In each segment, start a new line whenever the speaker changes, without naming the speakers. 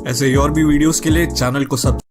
ऐसे ही और भी वीडियोस के लिए चैनल को सब्सक्राइब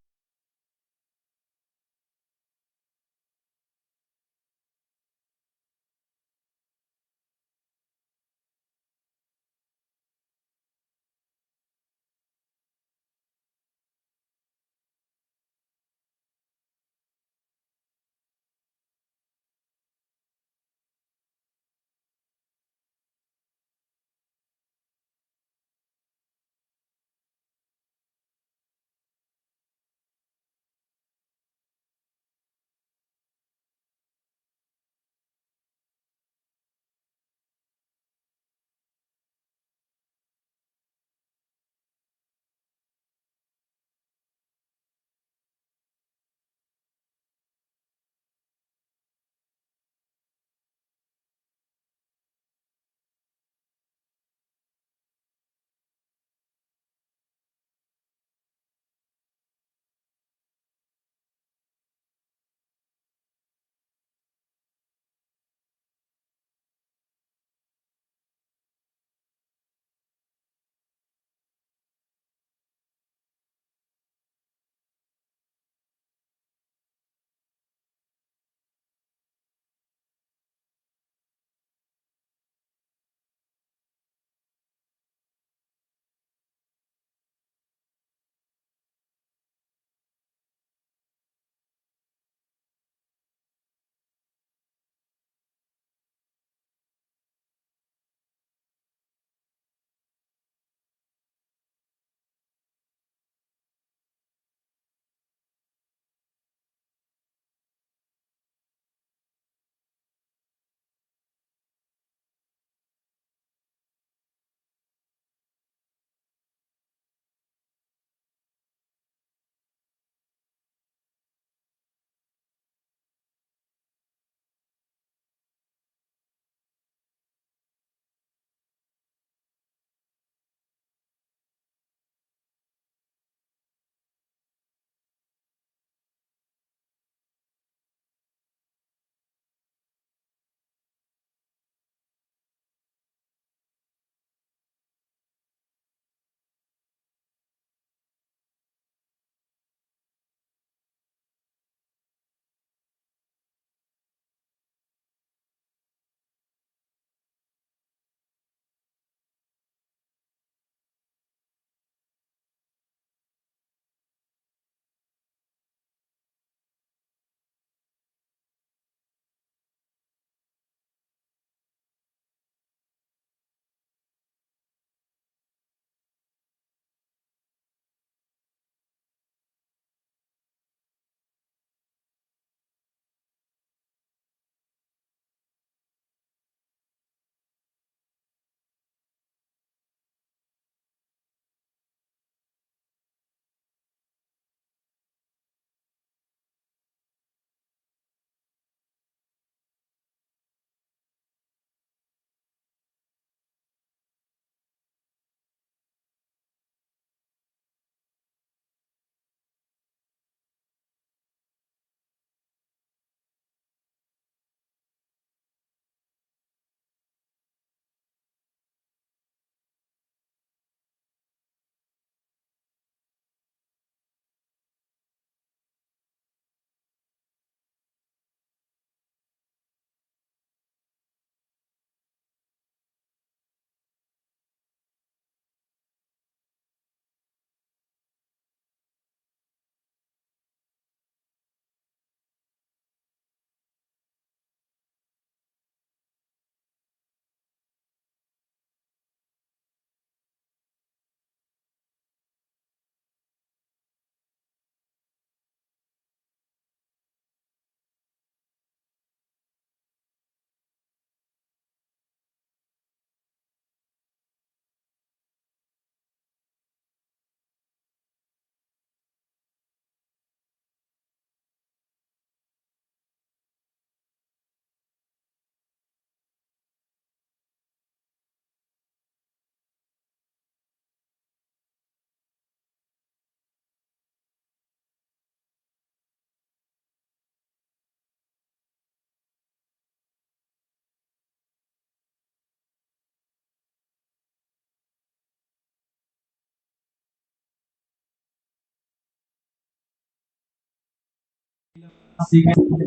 सीखने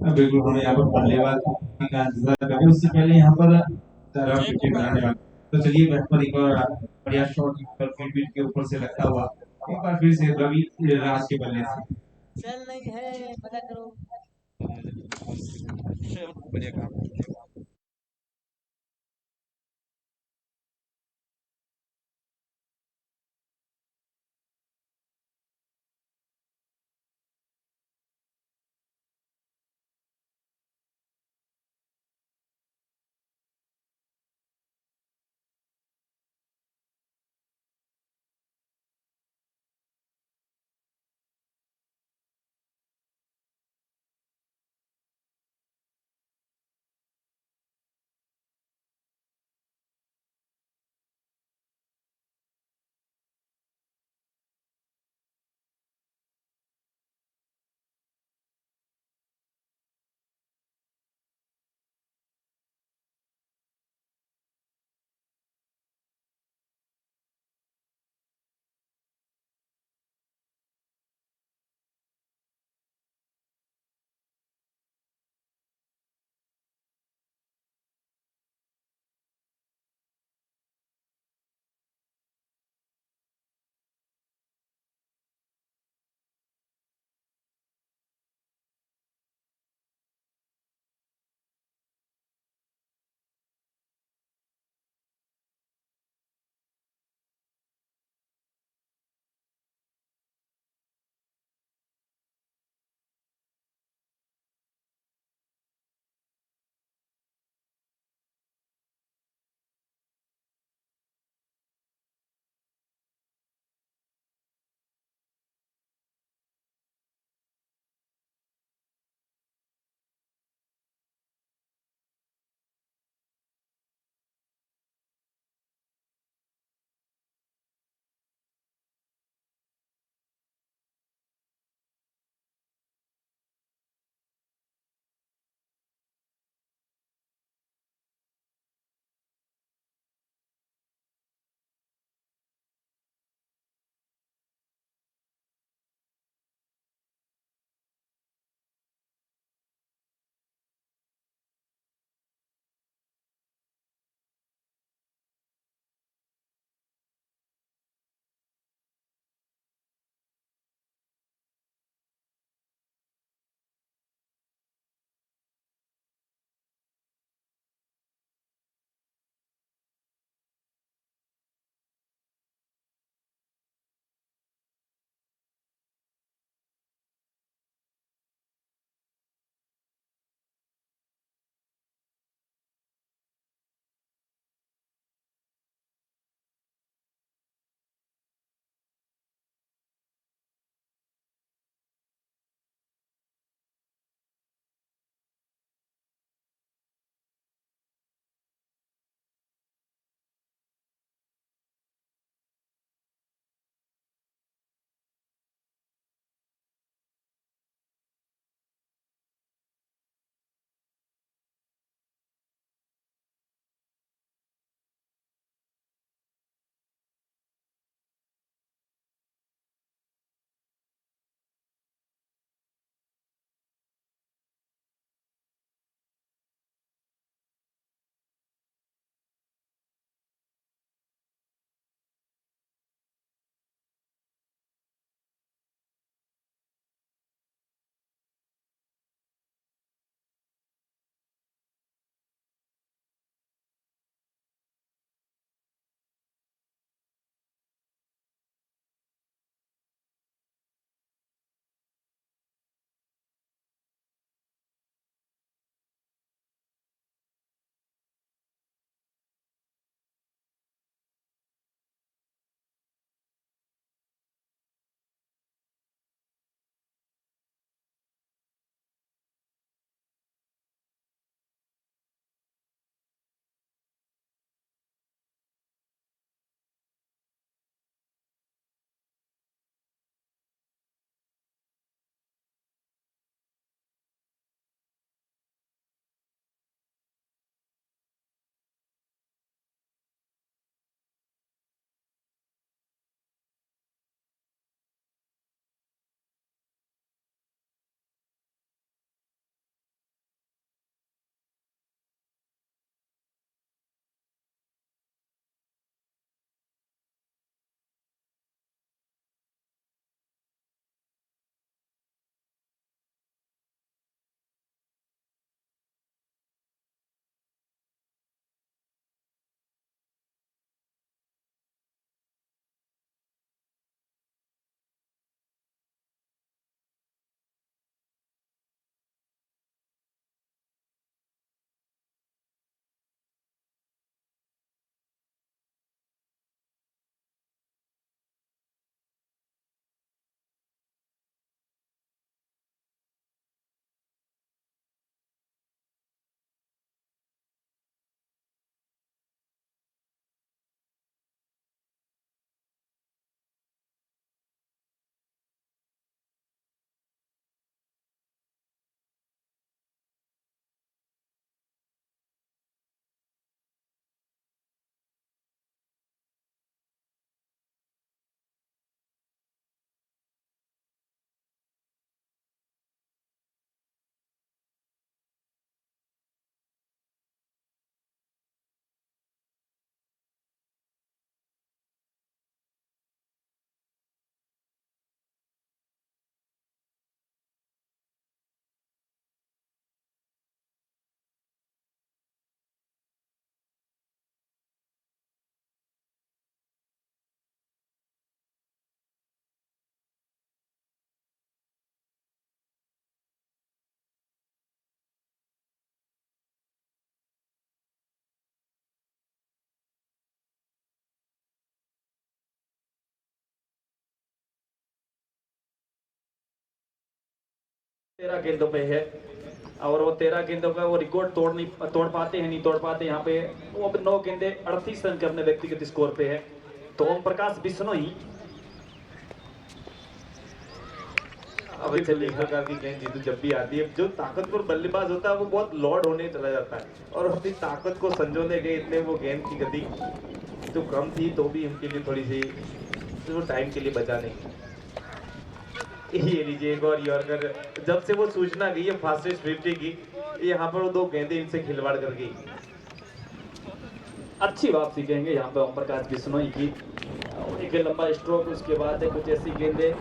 बिल्कुल हमें यहाँ पर बल्लेबाज का इंतजार करें उससे पहले यहाँ पर तरह विकेट बनाने वाले तो चलिए बैट पर एक और बढ़िया शॉट पर फील्ड के ऊपर से लगता हुआ एक बार फिर से रवि राज के बल्ले से चल नहीं है मजा करो
13 गेंदों पे है और वो 13 गेंदों का वो रिकॉर्ड तोड़ पाते हैं नहीं तोड़ पाते यहाँ पे। वो अब 9 गेंदे 38 रन के अपने व्यक्तिगत स्कोर पे है। तो ओम प्रकाश बिश्नोई
अब चलिए प्रकार की गेंद जीतू जब भी आती है, जो ताकतवर बल्लेबाज होता है वो बहुत लॉर्ड होने चला जाता है और अपनी ताकत को संजोने गए इतने वो गेंद की गति जो कम थी तो भी उनके लिए थोड़ी सी वो टाइम के लिए बचा नहीं। ये लीजिए एक और यॉर्कर, जब से वो सूचना गई है फास्टेस्ट 50 की, यहाँ पर वो 2 गेंदें इनसे खिलवाड़ कर गई।
अच्छी वापसी कहेंगे यहाँ पे ओम प्रकाश बिश्नोई की। और एक लंबा स्ट्रोक, उसके बाद है कुछ ऐसी गेंदें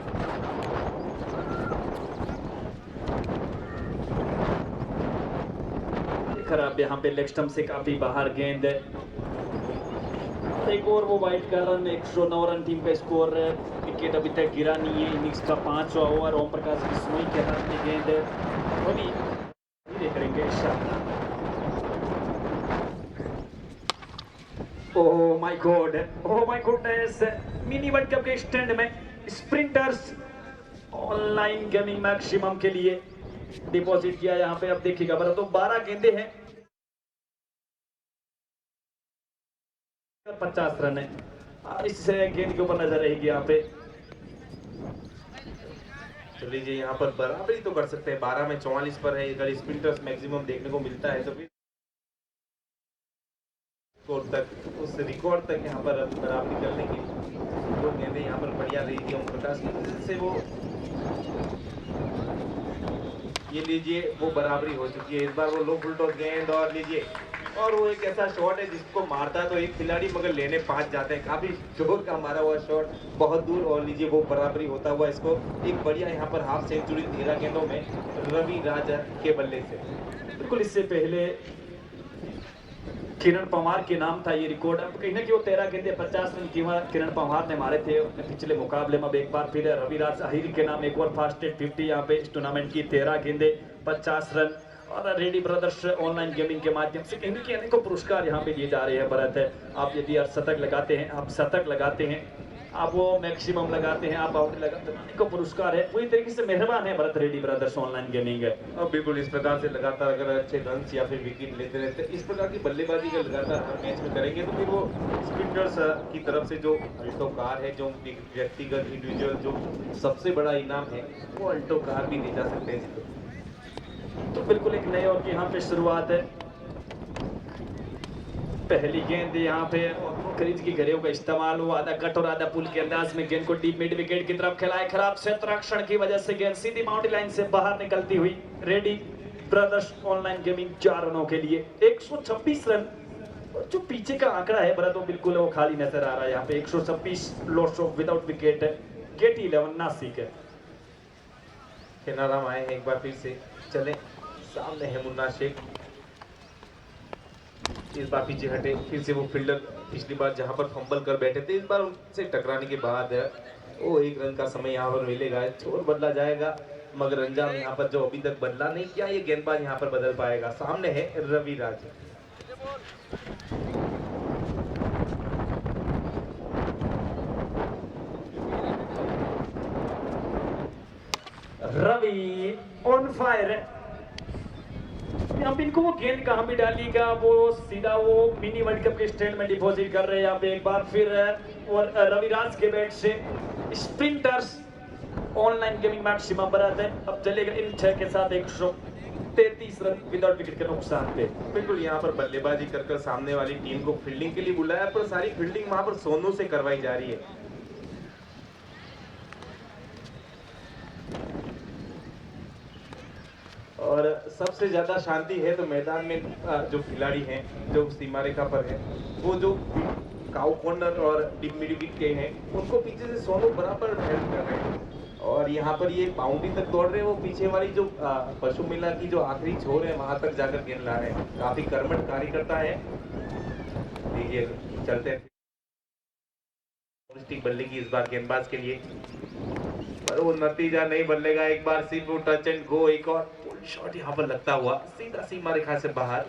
खराब, यहाँ पे लेग स्टंप से काफी बाहर गेंद है। एक और वो वाइट का रन, 109 रन टीम का स्कोर है। विकेट अभी तक गिरा नहीं है। इनिंग्स का 5वां ओवर, ओम प्रकाश बिश्नोई के हाथ में गेंद है। अभी धीरे करेंगे शानदार। Oh my God, oh my goodness, mini world cup के स्टैंड में स्प्रिंटर्स ऑनलाइन गेमिंग मैक्सिमम के लिए डिपॉजिट किया यहाँ पे। अब देखिएगा बड़ा, तो 12 गेंदे हैं, 50 रन है। इस गेंद के ऊपर नजर रहेगी यहाँ पे।
तो लीजिए यहाँ पर बराबरी तो कर सकते हैं, 12 में 44 पर है। अगर स्प्रिंटर्स मैक्सिमम देखने को मिलता है तो फिर स्कोर तक, उस रिकॉर्ड तक यहाँ पर बराबरी करने की वो गेंदें यहाँ पर बढ़िया रही थी ओम प्रकाश की वजह से वो ये लीजिए वो बराबरी हो चुकी है। इस बार वो लो फुल टॉस गेंद और लीजिए, और वो एक ऐसा शॉट है जिसको मारता है तो एक खिलाड़ी मगर लेने 5 जाते हैं। काफी जोर का मारा हुआ शॉट बहुत दूर, और लीजिए वो बराबरी होता हुआ इसको एक बढ़िया यहाँ पर हाफ सेंचुरी 13 गेंदों में रवि राज के बल्ले से।
बिल्कुल इससे पहले किरण पंवार के नाम था ये रिकॉर्ड। अब कहीं ना कि वो 13 गेंदे 50 रन की किरण पंवार ने मारे थे अपने पिछले मुकाबले में। अब एक बार फिर रविराज अहिर के नाम एक और फास्टेस्ट 50 यहाँ पे इस टूर्नामेंट की, 13 गेंदे 50 रन। और रेडी ब्रदर्स ऑनलाइन गेमिंग के माध्यम से कहीं कि अनेकों पुरस्कार यहाँ पे दिए जा रहे हैं। भरत है, आप यदि शतक लगाते हैं, आप शतक लगाते हैं, आप वो मैक्सिमम लगाते हैं, आप बाउंड्री लगाते हैं, अनेकों पुरस्कार है। पूरी तरीके से मेहरबान है Bharat ready brothers online gaming है।
और बिल्कुल इस प्रकार से लगातार अगर अच्छे रन या फिर विकेट लेते रहते हैं, इस प्रकार की बल्लेबाजी अगर लगातार हर मैच में करेंगे तो फिर वो स्पिनर्स की तरफ से जो अल्टो कार है, जो व्यक्तिगत इंडिविजुअल जो सबसे बड़ा इनाम है, वो अल्टो कार भी ले जा सकते हैं।
तो बिल्कुल एक नए ओवर की यहाँ पे शुरुआत है। पहली गेंद यहाँ पे क्रीज की घड़ियों का इस्तेमाल हुआ, आधा कट और आधा पुल के अंदाज में गेंद को डीप मिड विकेट की तरफ खिलाए। खराब क्षेत्ररक्षण की वजह से गेंद सीधी बाउंड्री लाइन से बाहर निकलती हुई। रेडी ब्रदर्स ऑनलाइन गेमिंग 4 रनों के लिए 126 रन। और जो पीछे का आंकड़ा है बड़ा, तो बिल्कुल वो खाली नजर आ रहा है यहाँ पे। 126 लॉस ऑफ विदाउट विकेट है। गेट 11 नासिक है।
केनाराम आए हैं एक बार फिर से, चले सामने है मुन्ना शेख। इस बार पीछे हटे, फिर से वो फील्डर पिछली बार जहां पर फंबल कर बैठे थे, इस बार उनसे टकराने के बाद वो 1 रन का समय यहाँ पर मिलेगा। छोर बदला जाएगा मगर अंजाम यहाँ पर जो अभी तक बदला नहीं किया, ये गेंदबाज यहाँ पर बदल पाएगा। सामने है रवि राज।
रवि ऑन फायर है। यहाँ पे इनको वो गेंद कहाँ भी डालिएगा, वो सीधा वो मिनी वर्ल्ड कप के स्टैंड में डिपॉजिट कर रहे हैं यहाँ पे। एक बार फिर और रविराज के बैट से स्प्रिंटर्स ऑनलाइन गेमिंग मैक्सिमम बराबर है। अब चलेगा इन 6 के साथ 133 रन विदाउट विकेट के नुकसान पे।
बिल्कुल यहाँ पर बल्लेबाजी कर सामने वाली टीम को फील्डिंग के लिए बुलाया, पर सारी फील्डिंग वहां पर सोनू से करवाई जा रही है। और सबसे ज्यादा शांति है तो मैदान में जो खिलाड़ी हैं जो सीमा रेखा पर है, वो जो काउ कॉर्नर और डीप मिड विकेट के हैं, उनको पीछे से सोनू बराबर हेल्प कर रहे हैं। और यहाँ पर ये बाउंड्री तक दौड़ रहे हैं, वो पीछे वाली जो पशु मेला की जो आखिरी छोर है वहां तक जाकर गेंद ला रहे हैं। काफी कर्मठ कार्यकर्ता है। देखिए चलते हैं बल्ले की इस बार गेंदबाज के लिए, पर वो नतीजा नहीं बदलेगा। एक बार सिर्फ वो टच एंड गो, एक और शॉट यहाँ पर लगता हुआ सीधा सीमा रेखा से बाहर।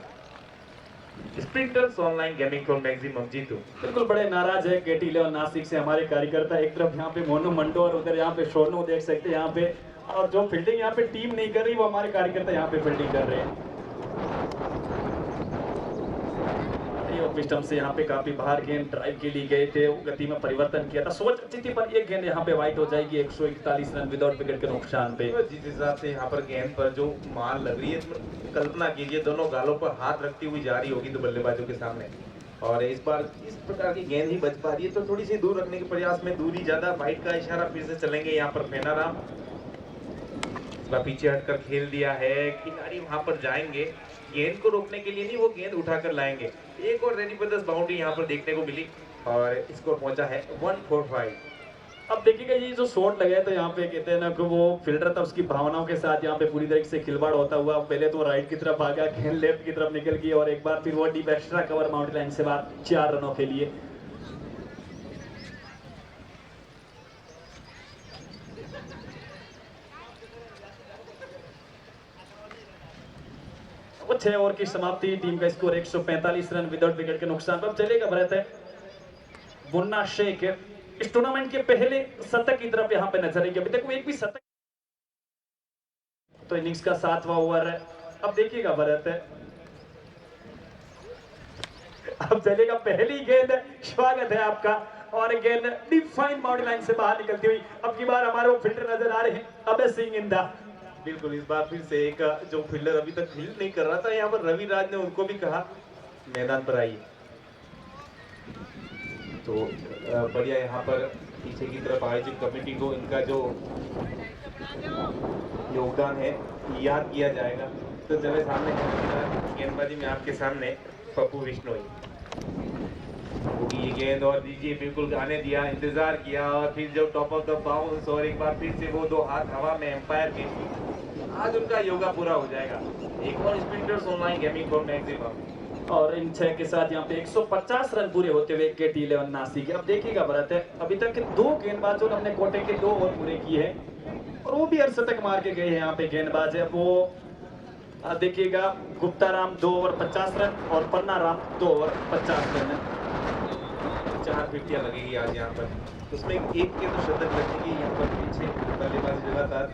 Sprinters online gaming for maximum जीतू।
बिल्कुल बड़े नाराज है गेट 11 नासिक से हमारे कार्यकर्ता। एक तरफ यहाँ पे मोनू मंडो और उधर यहाँ पे सोनू देख सकते हैं। यहाँ पे और जो फील्डिंग यहाँ पे टीम नहीं कर रही वो हमारे कार्यकर्ता यहाँ पे फील्डिंग कर रहे हैं। पिस्टम से यहाँ पे काफी बाहर गेंद ड्राइव के लिए गए थे, गति में परिवर्तन किया था, सोच अच्छी थी पर एक गेंद यहाँ पे वाइट हो जाएगी 141 रन विदाउट विकेट के नुकसान पे।
जिस हिसाब से यहाँ पर गेंद पर जो मार लग रही है, तो कल्पना कीजिए दोनों गालों पर हाथ रखती हुई जा रही होगी तो बल्लेबाजों के सामने, और इस बार इस प्रकार की गेंद ही बच पा रही है, तो थोड़ी सी दूर रखने के प्रयास में दूरी ज्यादा, वाइट का इशारा फिर से चलेंगे यहाँ पर फेनाराम। इस बार पीछे हटकर खेल दिया है, खिलाड़ी वहां पर जाएंगे गेंद को रोकने के लिए, नहीं वो गेंद उठाकर लाएंगे। एक और रेडी ब्रदर्स बाउंड्री यहाँ पर देखने को मिली और स्कोर पहुंचा है 145।
अब देखिएगा ये जो शॉट लगे तो यहाँ पे कहते हैं ना कि वो फील्डर था उसकी भावनाओं के साथ यहाँ पे पूरी तरीके से खिलवाड़ होता हुआ पहले तो राइट की तरफ आ गया, गेंद लेफ्ट की तरफ निकल गई और एक बार फिर वो deep extra cover boundary line से बाहर 4 रनों के लिए। वो 6 ओवर की समाप्ति, टीम का स्कोर 145 रन विदाउट विकेट के नुकसान पर। चलेगा भारत है मुन्ना शेख इस टूर्नामेंट के पहले शतक की तरफ यहाँ पे नजर आएगी, अभी तक वो एक भी शतक, तो इनिंग्स का 7वां ओवर है। अब देखिएगा भारत है, अब चलेगा पहली गेंद, स्वागत है आपका, और गेंद डिफाइन बाउंड्री लाइन से बाहर निकलती हुई। अब की बार हमारे वो फील्डर नजर आ रहे हैं अभय सिंह इंदा।
बिल्कुल, इस बार फिर से एक जो फील्डर अभी तक फील्ड नहीं कर रहा था, यहाँ पर रवि राज ने उनको भी कहा मैदान पर आइए, तो बढ़िया यहाँ पर पीछे की तरफ आयोजित कमेटी को इनका जो योगदान है याद किया जाएगा। तो चले सामने गेंदबाजी में आपके सामने पप्पू बिश्नोई, ये गेंद और दीजिए, बिल्कुल आने दिया, इंतजार किया और फिर जो टॉप ऑफ द बाउंस और एक बार फिर से वो 2 हाथ हवा में एम्पायर के, आज उनका योगा पूरा हो जाएगा। एक और sprinters online gaming for maximum,
और इन 6 के साथ यहाँ पे 150 रन पूरे होते हुए KT11 नासिक। अब देखिएगा भारत है, अभी तक के 2 गेंदबाजों ने अपने कोटे के 2 ओवर पूरे किए हैं और वो भी अर्धशतक मार के गए हैं। यहाँ पे गेंदबाज है वो देखिएगा गुप्ता राम 2 ओवर 50 रन और पन्ना राम 2 ओवर 50 रन।
4 फिफ्टियां लगेगी आज यहाँ पर, उसमें एक के तो शतक लगेगी यहाँ पर, पीछे बल्लेबाज लगातार।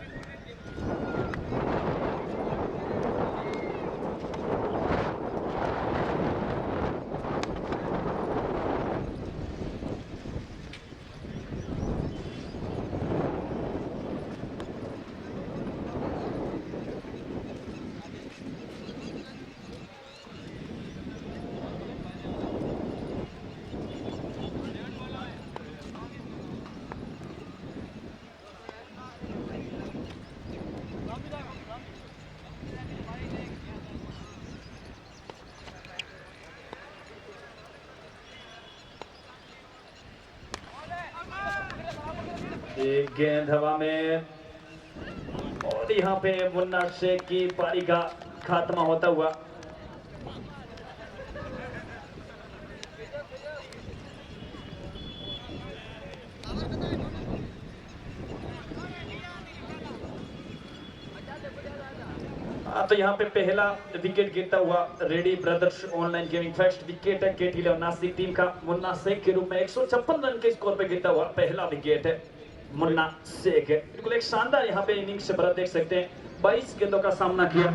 ये गेंद हवा में और यहाँ पे मुन्ना शेख की पारी का खात्मा होता हुआ। तो यहाँ पे पहला विकेट गिरता हुआ ready brothers online gaming first wicket है KT11 नासिक टीम का, मुन्ना शेख के रूप में 156 रन के स्कोर पे गिरता हुआ पहला विकेट है मुन्ना शेख है। बिल्कुल एक शानदार यहाँ पे इनिंग्स से भरत देख सकते हैं, 22 गेंदों का सामना किया।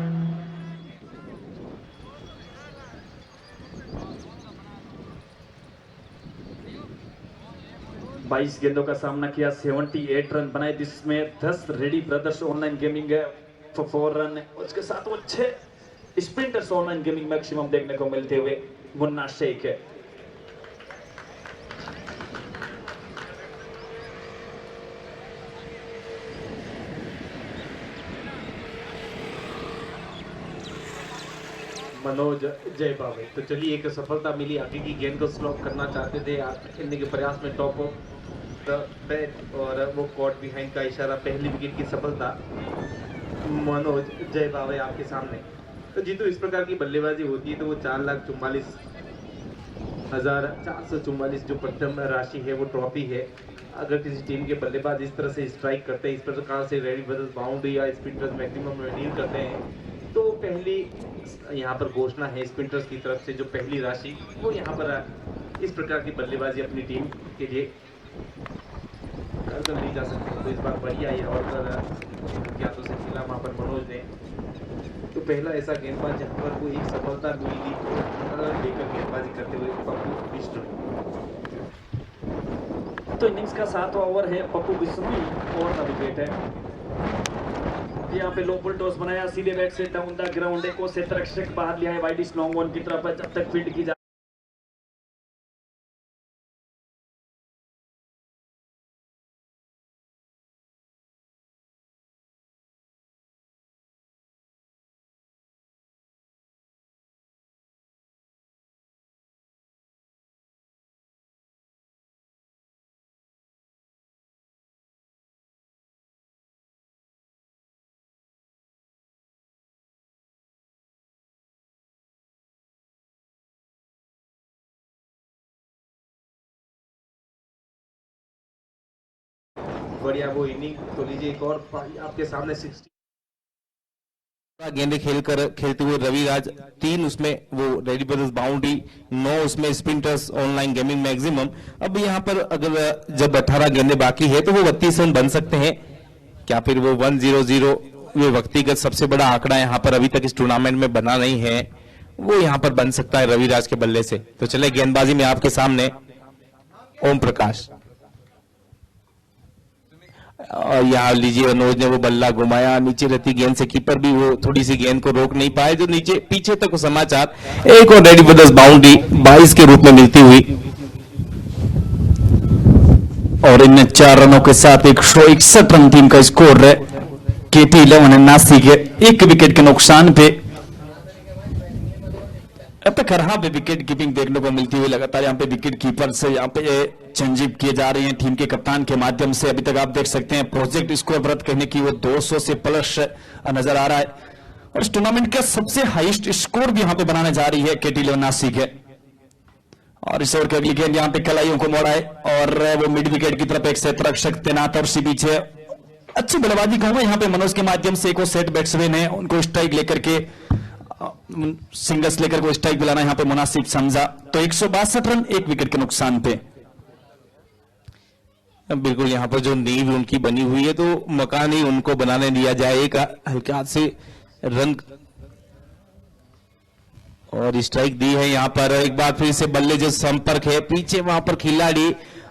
बाईस गेंदों का सामना किया, 78 रन बनाए, जिसमें 10 रेडी ब्रदर्स ऑनलाइन गेमिंग है 4 रन, उसके साथ वो 6 स्प्रिंटर्स ऑनलाइन गेमिंग मैक्सिमम देखने को मिलते हुए मुन्ना शेख है।
मनोज जय बाबे, तो चलिए एक सफलता मिली, आगे की गेंद को स्लॉप करना चाहते थे, आज खेलने के प्रयास में टॉप ऑफ द बैट और वो कॉट बिहाइंड का इशारा, पहली विकेट की सफलता मनोज जय बाबे आपके सामने। तो जीतू इस प्रकार की बल्लेबाजी होती है तो वो 4,44,444 जो प्रथम राशि है वो ट्रॉफी है। अगर किसी टीम के बल्लेबाज इस तरह से स्ट्राइक करते हैं, इस प्रकार से रेडी ब्रदर्स बाउंड्री या स्पिनर्स मैक्सिमम में डील करते हैं, तो पहली यहाँ पर घोषणा है स्पिनर्स की तरफ से, जो पहली राशि वो यहाँ पर इस प्रकार की बल्लेबाजी अपनी टीम के लिए कर तो नहीं जा सकते, तो इस बार बढ़िया ये और क्या तो से खेला वहाँ पर मनोज ने। तो पहला ऐसा गेंदबाज जहाँ पर वो एक सफलता मिली लेकर गेंदबाजी करते हुए पप्पू बिश्नोई।
तो इनिंग्स का 7वां ओवर है, पप्पू बिश्नोई और का विकेट है। यहाँ पे लो पुल टॉस बनाया, सीधे बैट से डाउन द ग्राउंड, एक और क्षेत्र रक्षक बाहर लिया है वाइड लॉन्ग ऑन की तरफ, जब तक फील्ड की जा
बढ़िया वो इनिंग तो लीजिए एक और आपके सामने 60
गेंदे खेलते हुए रविराज 3 उसमें वो रेडी ब्रदर्स बाउंड्री, 9 उसमें स्पिंटर्स ऑनलाइन गेमिंग मैक्सिमम। अब यहाँ पर अगर जब 18 गेंदे बाकी है तो वो 32 रन बन सकते हैं क्या, फिर वो 100 ये व्यक्तिगत सबसे बड़ा आंकड़ा यहाँ पर अभी तक इस टूर्नामेंट में बना नहीं है, वो यहाँ पर बन सकता है रविराज के बल्ले से। तो चले गेंदबाजी में आपके सामने ओम प्रकाश, और यहाँ लीजिए मनोज ने वो बल्ला घुमाया, नीचे रहती गेंद से कीपर भी वो थोड़ी सी गेंद को रोक नहीं पाए, जो नीचे पीछे तक समाचार। एक और रेडी ब्रदर्स बाउंड्री 22 के रूप में मिलती हुई,
और इन 4 रनों के साथ 161 रन टीम का स्कोर है। KT11 नासिक है 1 विकेट के नुकसान पे। अब तक हर पे विकेट कीपिंग देखने को मिलती हुई लगातार यहाँ पे विकेट कीपर से यहाँ पे चेंजिंग किए जा रहे हैं टीम के कप्तान के माध्यम से। अभी तक आप देख सकते हैं प्रोजेक्ट स्कोर व्रत कहने की वो 200 से प्लस नजर आ रहा है, और इस टूर्नामेंट का सबसे हाईएस्ट स्कोर भी यहाँ पे बनाने जा रही है KT11 नासिक है। और इस ओवर के अगली गेंद यहाँ पे कलाइयों को मोड़ा है, और वो मिड विकेट की तरफ एक क्षेत्ररक्षक तैनात और सी पीछे अच्छी बल्लेबाजी कहूंगा यहाँ पे मनोज के माध्यम से। एक और सेट बैट्समैन है, उनको स्ट्राइक लेकर के सिंगल्स लेकर को स्ट्राइक दिलाना यहाँ पे मुनासिब समझा। तो 162 रन 1 विकेट के नुकसान पे।
बिल्कुल यहाँ पर जो नींव उनकी बनी हुई है तो मकान ही उनको बनाने दिया जाए, एक हल्के हाथ से रन और स्ट्राइक दी है। यहाँ पर एक बार फिर से बल्ले जो संपर्क है पीछे वहां पर खिलाड़ी,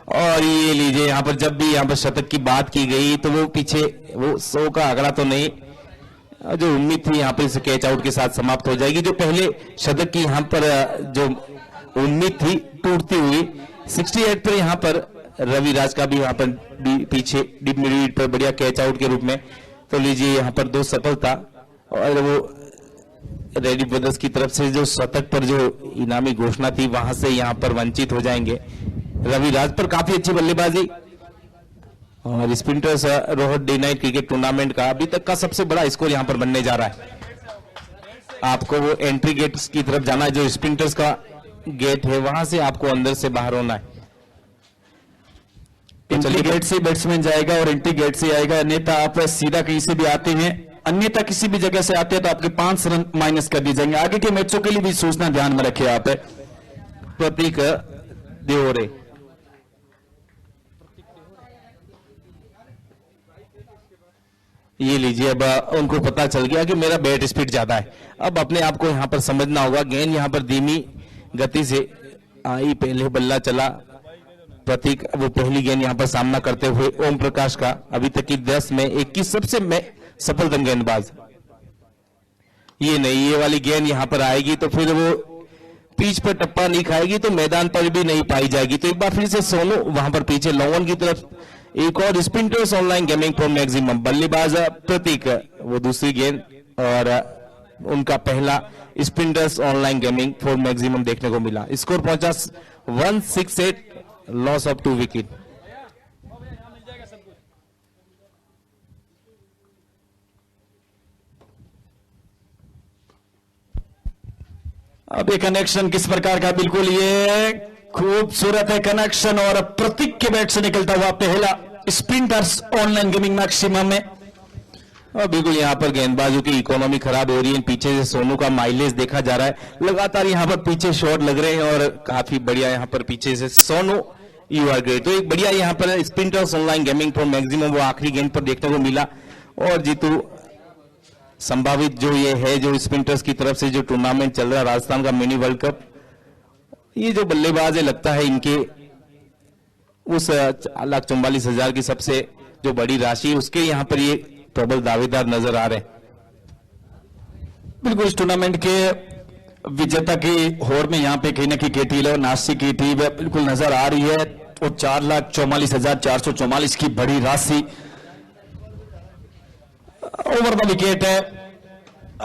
और ये लीजिए यहाँ पर जब भी यहाँ पर शतक की बात की गई तो वो पीछे वो 100 का आंकड़ा तो नहीं, जो उम्मीद थी यहाँ पर इस कैच आउट के साथ समाप्त हो जाएगी। जो पहले शतक की यहाँ पर जो उम्मीद थी टूटती हुई, 68 पर यहाँ पर रविराज का भी यहाँ पर पीछे डीप मिड पर बढ़िया कैच आउट के रूप में। तो लीजिए यहाँ पर 2 सफलता, और वो रेडी ब्रदर्स की तरफ से जो शतक पर जो इनामी घोषणा थी वहां से यहाँ पर वंचित हो जाएंगे। रविराज पर काफी अच्छी बल्लेबाजी, और spinners Rohat day night cricket tournament का अभी तक का सबसे बड़ा स्कोर यहाँ पर बनने जा रहा है। आपको वो एंट्री गेट की तरफ जाना है, जो स्पिंटर्स का गेट है वहां से आपको अंदर से बाहर होना है।
एंट्री गेट से बैट्समैन जाएगा और एंट्री गेट से आएगा, अन्यथा आप सीधा कहीं से भी आते हैं, अन्यथा किसी भी जगह से आते हैं तो आपके 5 रन माइनस कर दिए जाएंगे। आगे के मैचों के लिए भी सूचना ध्यान में रखिए आप।
प्रतीक देवरे, ये लीजिए अब उनको पता चल गया कि मेरा बैट स्पीड ज्यादा है। अब अपने आप को यहाँ पर समझना होगा। गेंद यहाँ पर धीमी गति से आई, पहले बल्ला चला प्रतीक, वो पहली गेंद यहाँ पर सामना करते हुए ओम प्रकाश का अभी तक की 10 में 21 सबसे सफलतम गेंदबाज। ये नहीं, ये वाली गेंद यहाँ पर आएगी तो फिर वो पिच पर टप्पा नहीं खाएगी तो मैदान पर भी नहीं पाई जाएगी। तो एक बार फिर से सोनू वहां पर पीछे लॉन की तरफ, एक और स्पिंटर्स ऑनलाइन गेमिंग फॉर मैक्सिमम बल्लेबाज प्रतीक, वो दूसरी गेंद, और उनका पहला स्पिंटर्स ऑनलाइन गेमिंग फॉर मैक्सिमम देखने को मिला। स्कोर पहुंचा 168, लॉस ऑफ 2 विकेट।
अब ये कनेक्शन किस प्रकार का, बिल्कुल ये खूबसूरत है कनेक्शन, और प्रतीक के बैट से निकलता हुआ पहला स्पिंटर्स ऑनलाइन गेमिंग मैक्सिमम में।
और बिल्कुल यहाँ पर गेंदबाजों की इकोनॉमी खराब हो रही है, पीछे से सोनू का माइलेज देखा जा रहा है, लगातार यहाँ पर पीछे शॉट लग रहे हैं और काफी बढ़िया यहाँ पर पीछे से सोनू यू आर ग्रेट। तो एक बढ़िया यहाँ पर sprinters online gaming for maximum वो आखिरी गेंद पर देखने को मिला। और जीतू संभावित जो ये है जो स्प्रिंटर्स की तरफ से जो टूर्नामेंट चल रहा है राजस्थान का मिनी वर्ल्ड कप, ये जो बल्लेबाज है लगता है इनके उस 1,44,000 की सबसे जो बड़ी राशि उसके यहाँ पर ये प्रबल दावेदार नजर आ रहे हैं।
बिल्कुल इस टूर्नामेंट के विजेता की होड़ में यहाँ पे कहीं ना कहीं KT11 नासिक की टीम बिल्कुल नजर आ रही है और 4,44,444 की बड़ी राशि ओवर द विकेट है।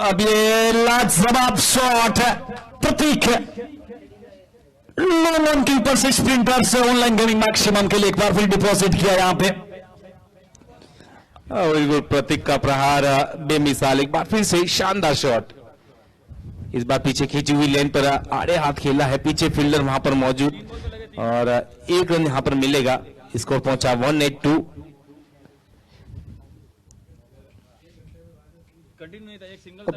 अब ये लाजवाब शॉट है प्रतीक लोन के ऊपर से स्प्रिंटर से ऑनलाइन गेमिंग मैक्सिमम के लिए एक बार फिर डिपॉजिट किया यहाँ पे।
बिल्कुल प्रतीक का प्रहार बेमिसाल, एक बार फिर से शानदार शॉट। इस बार पीछे खींची हुई लेन पर आड़े हाथ खेला है, पीछे फील्डर वहां पर मौजूद और एक रन यहां पर मिलेगा। स्कोर पहुंचा 182।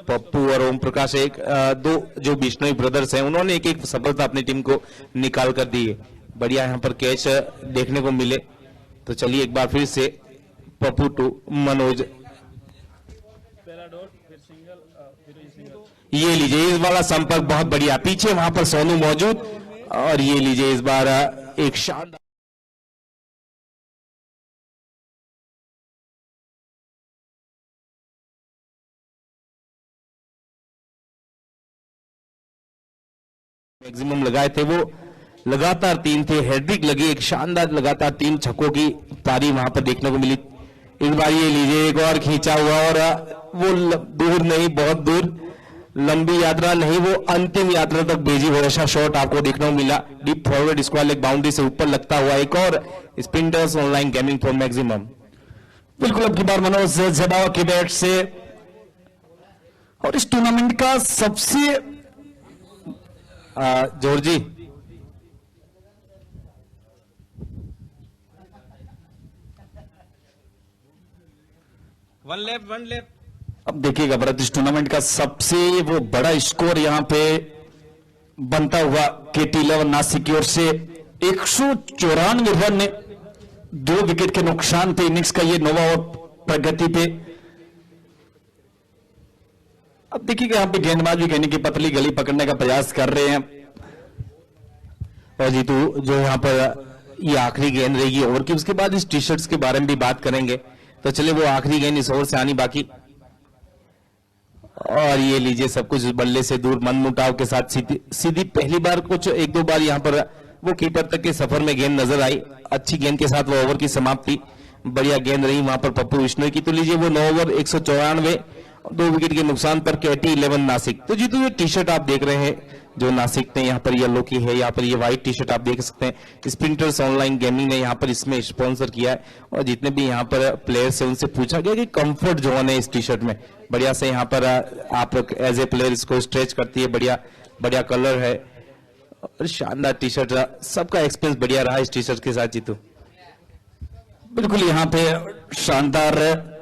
पप्पू और ओम प्रकाश दो जो बिश्नोई ब्रदर्स हैं उन्होंने एक सफलता अपनी टीम को निकाल कर दी है। बढ़िया यहां पर कैच देखने को मिले। तो चलिए एक बार फिर से पप्पू टू मनोज, ये लीजिए इस वाला संपर्क बहुत बढ़िया, पीछे वहां पर सोनू मौजूद और ये लीजिए इस बार एक शानदार मैक्सिमम लगाए थे, वो लगातार 3 थे, हैट्रिक लगी, एक शानदार लगातार 3 छक्कों की पारी वहां पर देखने को मिली। इस बार ये लीजिए एक और खींचा हुआ और वो दूर नहीं, बहुत दूर, लंबी यात्रा नहीं, वो अंतिम यात्रा तक भेजी हुआ ऐसा शॉट आपको देखने को मिला। Deep forward square leg boundary से ऊपर लगता हुआ एक और sprinters online gaming for maximum.
बिल्कुल अब की बार मनोज जबावा के बैट से और इस टूर्नामेंट का सबसे
जॉर्जी वन लेफ्ट।
अब देखिएगा भरत, इस टूर्नामेंट का सबसे वो बड़ा स्कोर यहां पे बनता हुआ KT11 नासिक की ओर से 194 रन ने 2 विकेट के नुकसान पे इनिंग्स का ये नोवा और प्रगति पे। अब देखिएगा यहां पे गेंदबाज भी कहने की पतली गली पकड़ने का प्रयास कर रहे हैं।
और जीतू जो यहाँ पर ये आखिरी गेंद रहेगी ओवर की, उसके बाद इस टी शर्ट्स के बारे में भी बात करेंगे। तो चलिए वो आखिरी गेंद इस ओवर से आनी बाकी। और ये लीजिए सब कुछ बल्ले से दूर, मनमुटाव के साथ सीधी पहली बार कुछ 1-2 बार यहाँ पर वो कीपर तक के सफर में गेंद नजर आई। अच्छी गेंद के साथ वो ओवर की समाप्ति, बढ़िया गेंद रही वहां पर पप्पू विश्नोई की। तो लीजिए वो 9 ओवर 194 2 विकेट के नुकसान पर KT11 नासिक। तो जीतू ये टी शर्ट आप देख रहे हैं जो नासिक ने यहाँ पर येलो की है, यहाँ पर ये व्हाइट टी शर्ट आप देख सकते हैं स्प्रिंटर्स ऑनलाइन गेमिंग ने यहाँ पर इसमें स्पॉन्सर किया है। और जितने भी यहाँ पर प्लेयर्स है उनसे पूछा गया कि कंफर्ट जोन है इस टी शर्ट में, बढ़िया से यहाँ पर आप एज ए प्लेयर इसको स्ट्रेच करती है, बढ़िया बढ़िया कलर है और शानदार टी शर्ट। सबका एक्सपीरियंस बढ़िया रहा इस टी शर्ट के साथ जीतू।
बिल्कुल यहां पे शानदार।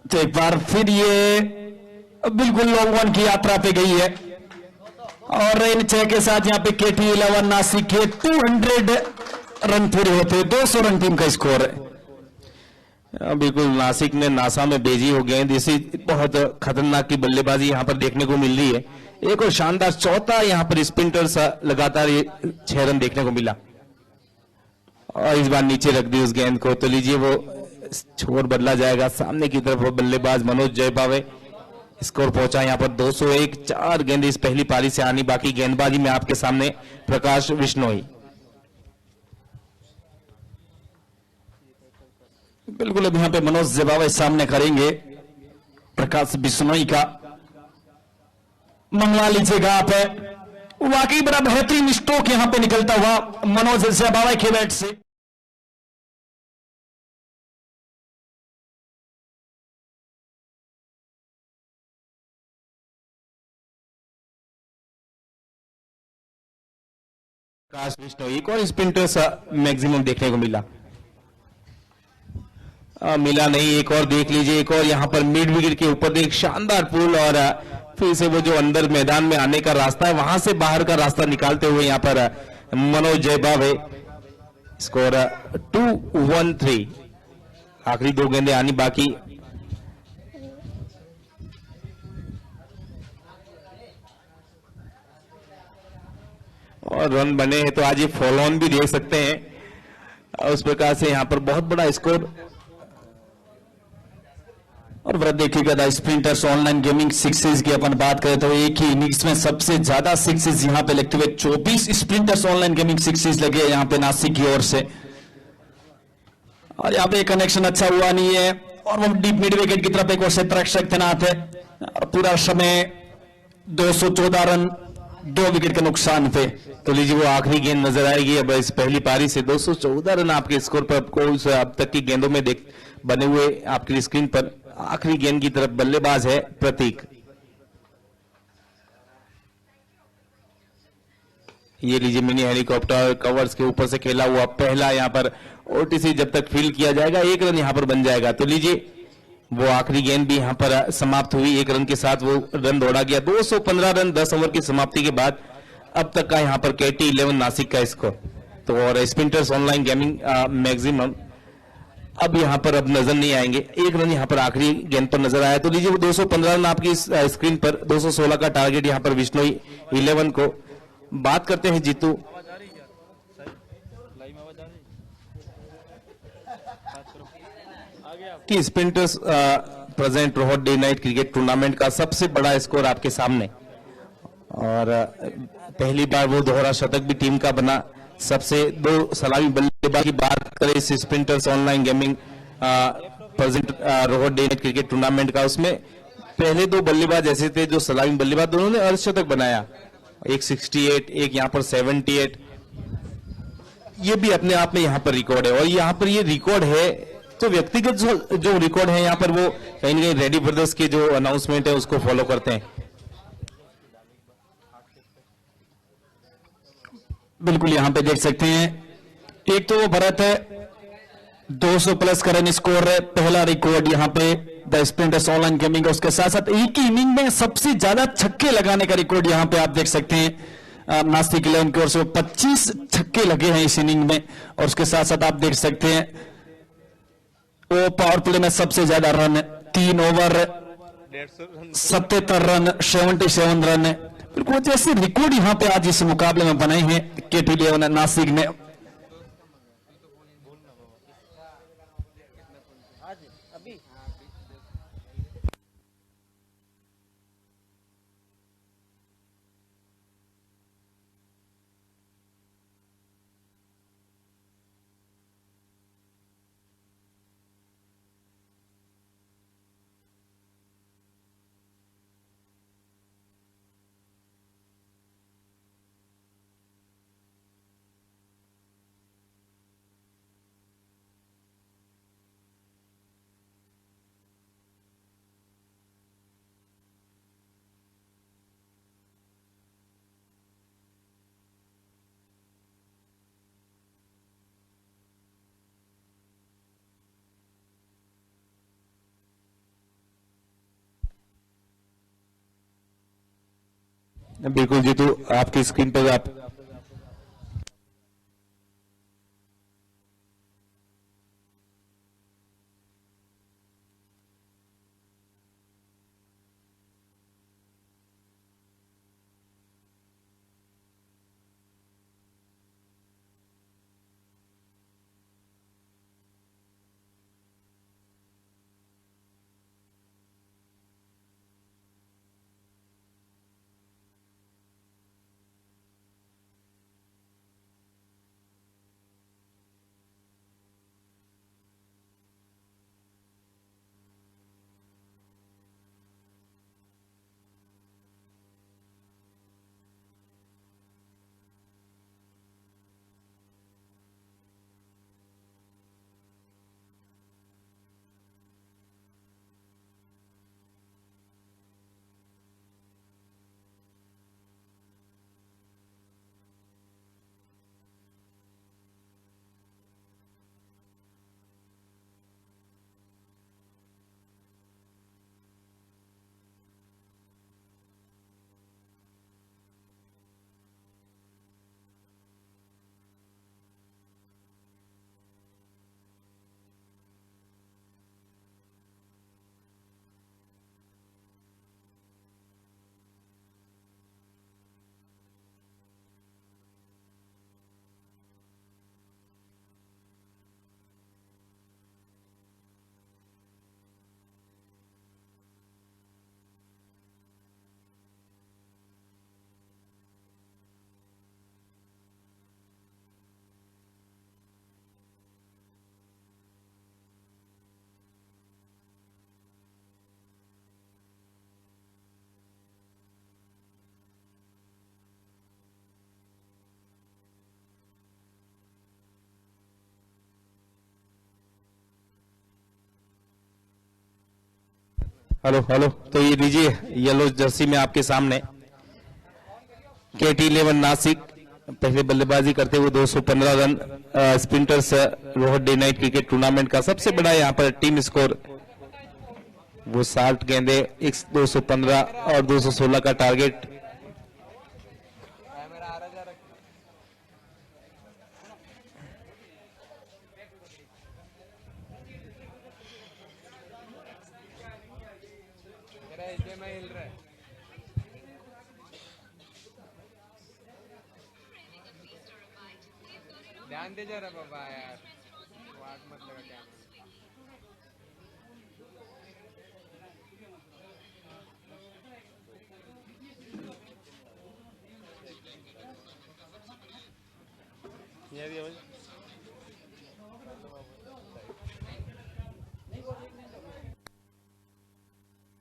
तो एक बार फिर ये बिल्कुल लॉन्ग वन की यात्रा पे गई है और इन 6 के साथ यहाँ पे KT11 नासिक के 200 रन पूरे होते, 200 रन टीम का स्कोर है।
बिल्कुल नासिक ने नासा में भेजी हो गेंद, इसी बहुत खतरनाक की बल्लेबाजी यहाँ पर देखने को मिल रही है। एक और शानदार चौथा यहाँ पर स्प्रिंटर्स लगातार 6 रन देखने को मिला और इस बार नीचे रख दी उस गेंद को। तो लीजिए वो छोर बदला जाएगा, सामने की तरफ वो बल्लेबाज मनोज जयपावे। स्कोर पहुंचा यहाँ पर 201, 4 गेंद इस पहली पारी से आनी बाकी। गेंदबाजी में आपके सामने प्रकाश विश्नोई।
बिल्कुल अब यहाँ पे मनोज जयपावे सामने करेंगे प्रकाश बिश्नोई का। मंगवा लीजिएगा आप, वाकई बड़ा बेहतरीन स्ट्रोक यहां पे निकलता हुआ मनोज जयपावे के बैट से।
प्रकाश विश्नोई एक और स्प्रिंटर्स मैक्सिमम देखने को मिला। मिला नहीं, एक और देख लीजिए, एक और यहाँ पर मिड विकेट के ऊपर एक शानदार पुल और फिर से वो जो अंदर मैदान में आने का रास्ता है वहां से बाहर का रास्ता निकालते हुए यहाँ पर मनोज जयबाव है। स्कोर 2-1-3। आखिरी 2 गेंदें आनी बाकी। और रन बने हैं तो आज ये फॉलो ऑन भी देख सकते हैं। उस प्रकार से यहाँ पर बहुत बड़ा स्कोर।
और वह देखिएगा स्प्रिंटर्स ऑनलाइन गेमिंग सिक्सेस की अपन बात करें तो एक ही इनिंग्स में सबसे ज्यादा सिक्सेस यहां पे लगते हुए 24 स्प्रिंटर्स ऑनलाइन गेमिंग सिक्सेस लगे यहां पे नासिक की ओर से। और यहां पे कनेक्शन अच्छा हुआ नहीं है और वो डीप मिड विकेट की तरफ एक और से तृक्षक तैनात है और पूरा समय 214 रन 2 विकेट के नुकसान पे।
तो लीजिए वो आखिरी गेंद नजर आएगी। अब इस पहली पारी से 214 रन आपके स्कोर पर आपको अब तक की गेंदों में देख बने हुए आपकी स्क्रीन पर। आखिरी गेंद की तरफ बल्लेबाज है प्रतीक। ये लीजिए मिनी हेलीकॉप्टर कवर्स के ऊपर से खेला हुआ पहला यहाँ पर ओटीसी जब तक फील्ड किया जाएगा 1 रन यहाँ पर बन जाएगा। तो लीजिए वो आखिरी गेंद भी यहाँ पर समाप्त हुई। 1 रन के साथ वो रन दौड़ा गया। 215 रन 10 ओवर की समाप्ति के बाद अब तक का यहाँ पर केटी 11 नासिक का स्कोर। तो और स्पिंटर्स ऑनलाइन गेमिंग मैक्सिमम अब यहाँ पर अब नजर नहीं आएंगे। 1 रन यहाँ पर आखिरी गेंद पर नजर आया। तो लीजिए वो 215 रन आपकी स्क्रीन पर 216 का टारगेट यहाँ पर विष्णोई 11 को। बात करते हैं जीतू कि spinners present Rohat day night cricket tournament का सबसे बड़ा स्कोर आपके सामने। और पहली बार वो दोहरा शतक भी टीम का बना। सबसे 2 सलामी बल्लेबाज की बात करें इस spinners online gaming present Rohat day night cricket tournament का, उसमें पहले 2 बल्लेबाज ऐसे थे जो सलामी बल्लेबाज दोनों ने अर्धशतक बनाया। एक 68 एक यहाँ पर 78। ये भी अपने आप में यहाँ पर रिकॉर्ड है। और यहाँ पर ये रिकॉर्ड है तो व्यक्तिगत जो रिकॉर्ड है यहाँ पर वो कहीं ना कहीं रेडी ब्रदर्स की जो अनाउंसमेंट है उसको फॉलो करते हैं।
बिल्कुल यहां पे देख सकते हैं एक तो वो भरत है 200 प्लस का रन स्कोर है, पहला रिकॉर्ड यहां पे द स्प्रिंटर्स ऑनलाइन गेमिंग। उसके साथ साथ एक ही इनिंग में सबसे ज्यादा छक्के लगाने का रिकॉर्ड यहां पे आप देख सकते हैं नासिक 11 की ओर से 25 छक्के लगे हैं इस इनिंग में। और उसके साथ साथ आप देख सकते हैं वो पावर प्ले में सबसे ज्यादा रन 3 ओवर 77 रन 77 रन। बिल्कुल जैसे रिकॉर्ड यहां पे आज इस मुकाबले में बनाए हैं केटी 11 नासिक ने।
बिल्कुल जीतू आपकी स्क्रीन पर आप हेलो हेलो। तो ये लीजिए येलो जर्सी में आपके सामने KT11 नासिक पहले बल्लेबाजी करते हुए 215 run sprinters Rohat day night cricket tournament का सबसे बड़ा यहाँ पर टीम स्कोर वो 60 गेंदे 215 और 216 का टारगेट।
ध्यान दे जरा बाबा यार, वाट मत लगा कैमरा।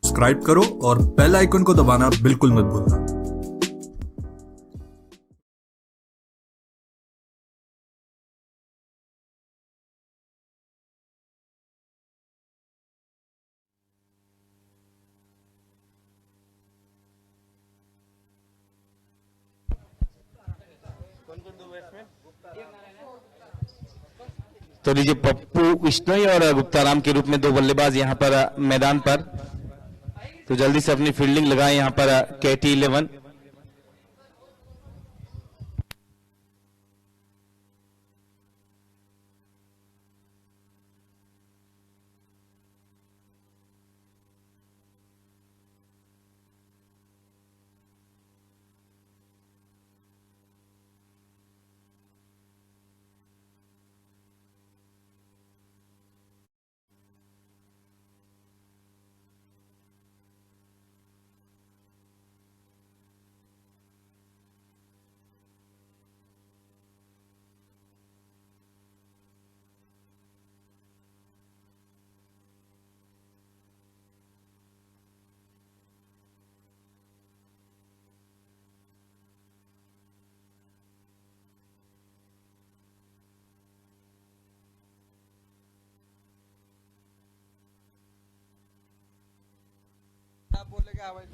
सब्सक्राइब करो और बेल आइकन को दबाना बिल्कुल मत भूलना।
तो लीजिए पप्पू विश्नोई और गुप्ताराम के रूप में दो बल्लेबाज यहां पर मैदान पर। तो जल्दी से अपनी फील्डिंग लगाएं यहां पर KT11।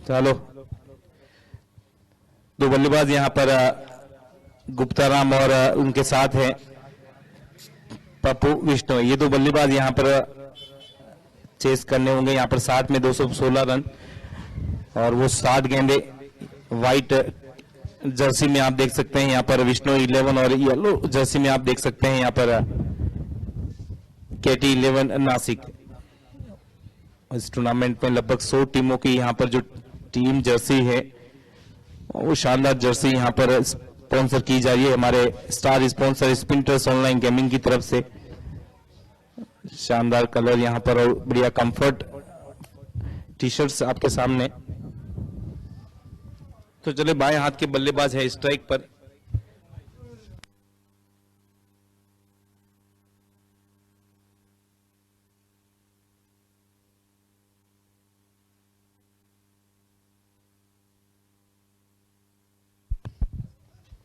चलो दो बल्लेबाज यहां पर गुप्ताराम और उनके साथ हैं पप्पू विष्णु। ये दो बल्लेबाज यहां पर चेस करने होंगे यहां पर 60 में 216 रन और वो 60 गेंदे व्हाइट जर्सी में आप देख सकते हैं यहां पर विष्णु 11 और येलो जर्सी में आप देख सकते हैं यहां पर KT11 नासिक। इस टूर्नामेंट में लगभग 100 टीमों की यहां पर जो टीम जर्सी है वो शानदार जर्सी यहां पर स्पॉन्सर की जा रही है हमारे star sponsor sprinters online gaming की तरफ से। शानदार कलर यहां पर और बढ़िया कंफर्ट टी शर्ट्स आपके सामने। तो चले बाएं हाथ के बल्लेबाज है स्ट्राइक पर।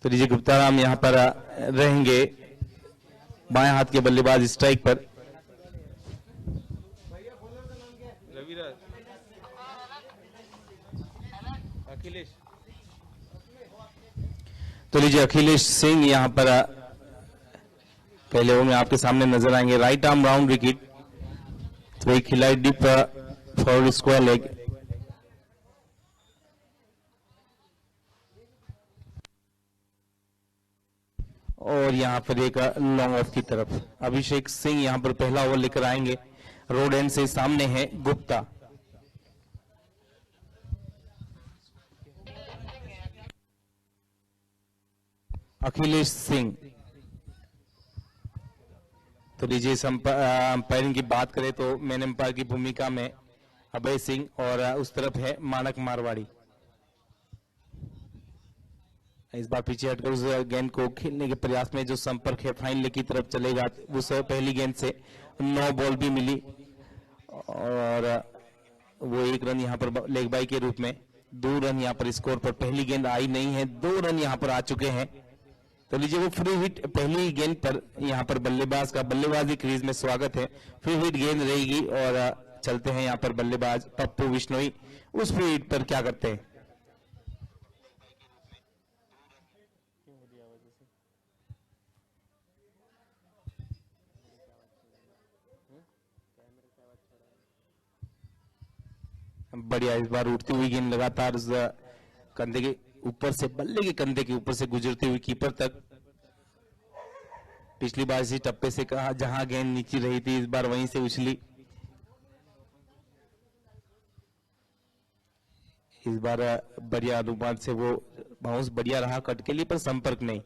तो लीजिए गुप्ताराम यहां पर रहेंगे बाएं हाथ के बल्लेबाज स्ट्राइक पर। तो लीजिए अखिलेश सिंह यहां पर पहले ओवर में आपके सामने नजर आएंगे। राइट आर्म राउंड विकेट, तो एक खिलाड़ी डीप फॉरवर्ड स्क्वायर लेग। और यहां पर एक लॉन्ग ऑफ की तरफ अभिषेक सिंह यहां पर पहला ओवर लेकर आएंगे। रोड एंड से सामने है गुप्ता। अखिलेश सिंह। तो लीजिए अंपायरिंग की बात करें तो मेन अंपायर की भूमिका में अभय सिंह और उस तरफ है मानक मारवाड़ी। इस बार पीछे हटकर उस गेंद को खेलने के प्रयास में जो संपर्क है फाइनल की तरफ चलेगा। उस पहली गेंद से 9 बॉल भी मिली और वो 1 रन यहां पर लेग बाई के रूप में। 2 रन यहां पर स्कोर पर पहली गेंद आई नहीं है, 2 रन यहां पर आ चुके हैं। तो लीजिए वो फ्री हिट पहली गेंद पर यहां पर बल्लेबाज का बल्लेबाजी क्रीज में स्वागत है। फ्री हिट गेंद रहेगी और चलते हैं यहाँ पर बल्लेबाज पप्पू बिश्नोई, उस फील्ड पर क्या करते हैं। बढ़िया, इस बार उठती हुई गेंद लगातार उस कंधे के ऊपर से, बल्ले के कंधे के ऊपर से गुजरती हुई कीपर तक। पिछली बार इसी टप्पे से कहा जहां गेंद नीचे रही थी, इस बार वहीं से उछली। इस बार बढ़िया अनुमान से वो बाउंस बढ़िया रहा कट के लिए, पर संपर्क नहीं।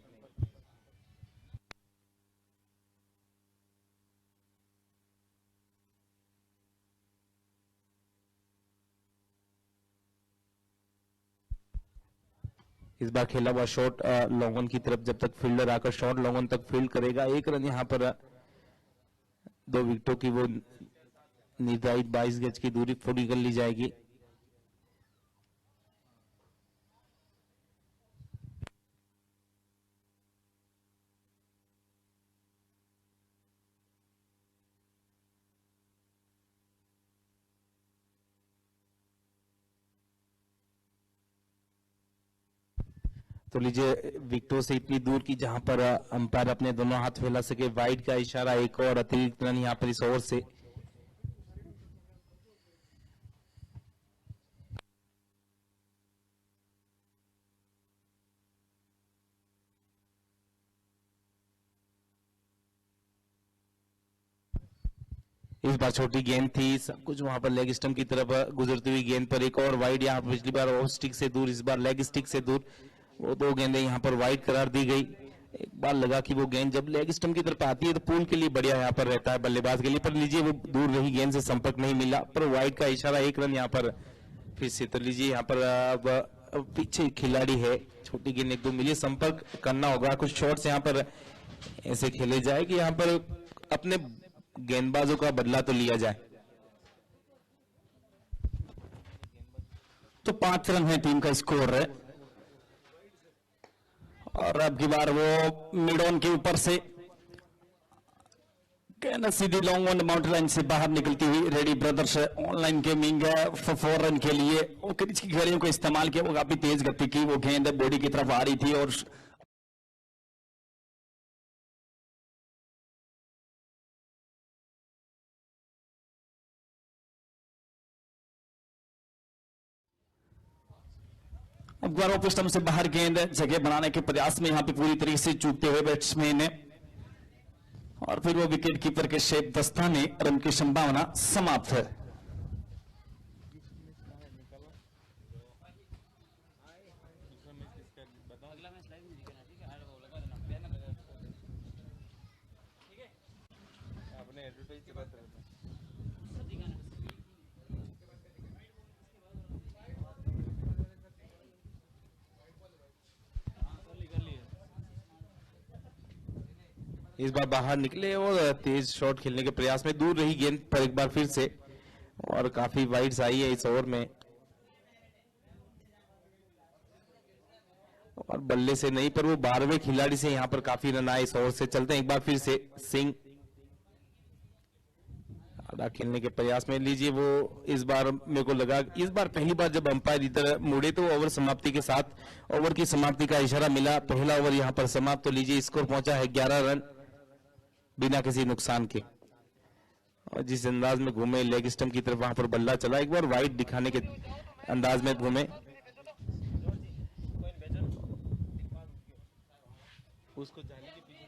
इस बार खेला हुआ शॉट लॉन्ग ऑन की तरफ, जब तक फील्डर आकर शॉट लॉन्ग ऑन तक फील्ड करेगा 1 रन यहां पर 2 विकेटों की वो निर्धारित 22 गज की दूरी पूरी कर ली जाएगी। तो लीजिए, विकेटों से इतनी दूर की जहां पर अंपायर अपने दोनों हाथ फैला सके, वाइड का इशारा, एक और अतिरिक्त रन यहां पर इस ओवर से। इस बार छोटी गेंद थी, सब कुछ वहां पर लेग स्टंप की तरफ गुजरती हुई गेंद पर एक और वाइड, यहां पर पिछली बार ऑफ स्टिक से दूर, इस बार लेग स्टिक से दूर, वो 2 गेंदें यहां पर वाइड करार दी गई। एक बार लगा कि वो गेंद जब लेग स्टंप की तरफ आती है तो पुल के लिए बढ़िया यहां पर रहता है बल्लेबाज के लिए, पर लीजिए वो दूर रही गेंद से संपर्क नहीं मिला, पर वाइड का इशारा, 1 रन यहां पर फिर से। तो लीजिए यहाँ पर अब पीछे खिलाड़ी है, छोटी गेंद 1-2 मिली, संपर्क करना होगा। कुछ शॉट्स यहाँ पर ऐसे खेले जाए कि यहाँ पर अपने गेंदबाजों का बदला तो लिया जाए।
तो 5 रन है टीम का स्कोर है, और अब की बार वो मिड ऑन के ऊपर से कहना सीधी लॉन्ग ऑन बाउंड्री लाइन से बाहर निकलती हुई ready brothers online gaming 4 run के लिए वो क्रिच की घड़ियों को इस्तेमाल किया, वो काफी तेज गति की वो गेंद बॉडी की तरफ आ रही थी, और अब गौरव ऑफ स्टंप से बाहर गेंद जगह बनाने के प्रयास में यहां पे पूरी तरीके से चूकते हुए बैट्समैन ने, और फिर वो विकेट कीपर के शेख दस्ताने, रन की संभावना समाप्त है।
इस बार बाहर निकले और तेज शॉट खेलने के प्रयास में दूर रही गेंद पर एक बार फिर से, और काफी वाइड्स आई है इस ओवर में, और बल्ले से नहीं पर वो 12वें खिलाड़ी से यहां पर काफी रन आए इस ओवर से। चलते हैं एक बार फिर से सिंह आधा खेलने के प्रयास में। लीजिए वो इस बार मेरे को लगा, इस बार पहली बार जब अंपायर इधर मुड़े तो ओवर समाप्ति के साथ ओवर की समाप्ति का इशारा मिला, पहला ओवर यहां पर समाप्त। तो लीजिए स्कोर पहुंचा है 11 रन बिना किसी नुकसान के, और जिस अंदाज में घूमे लेग स्टंप की तरफ वहां पर बल्ला चला, एक बार वाइड दिखाने के अंदाज में घूमे, उसको जाने के पीछे।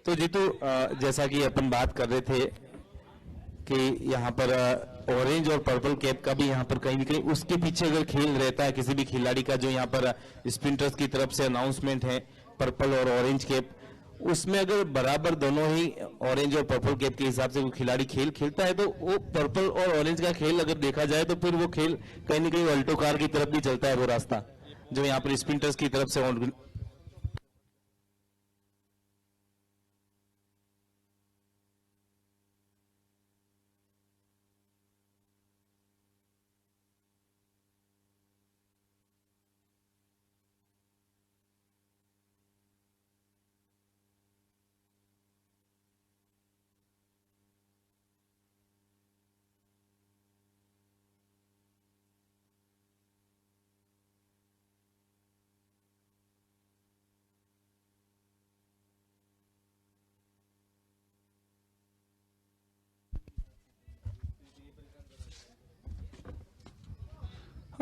तो जीतू, जैसा कि अपन बात कर रहे थे कि यहाँ पर ऑरेंज और पर्पल कैप का भी यहाँ पर कहीं भी कहीं उसके पीछे अगर खेल रहता है किसी भी खिलाड़ी का, जो यहाँ पर स्प्रिंटर्स की तरफ से अनाउंसमेंट है पर्पल और ऑरेंज कैप, उसमें अगर बराबर दोनों ही ऑरेंज और पर्पल कैप के हिसाब से वो खिलाड़ी खेल खेलता है, तो वो पर्पल और ऑरेंज का खेल अगर देखा जाए तो फिर वो खेल कहीं ना कहीं अल्टो कार की तरफ भी चलता है, वो रास्ता जो यहाँ पर स्प्रिंटर्स की तरफ से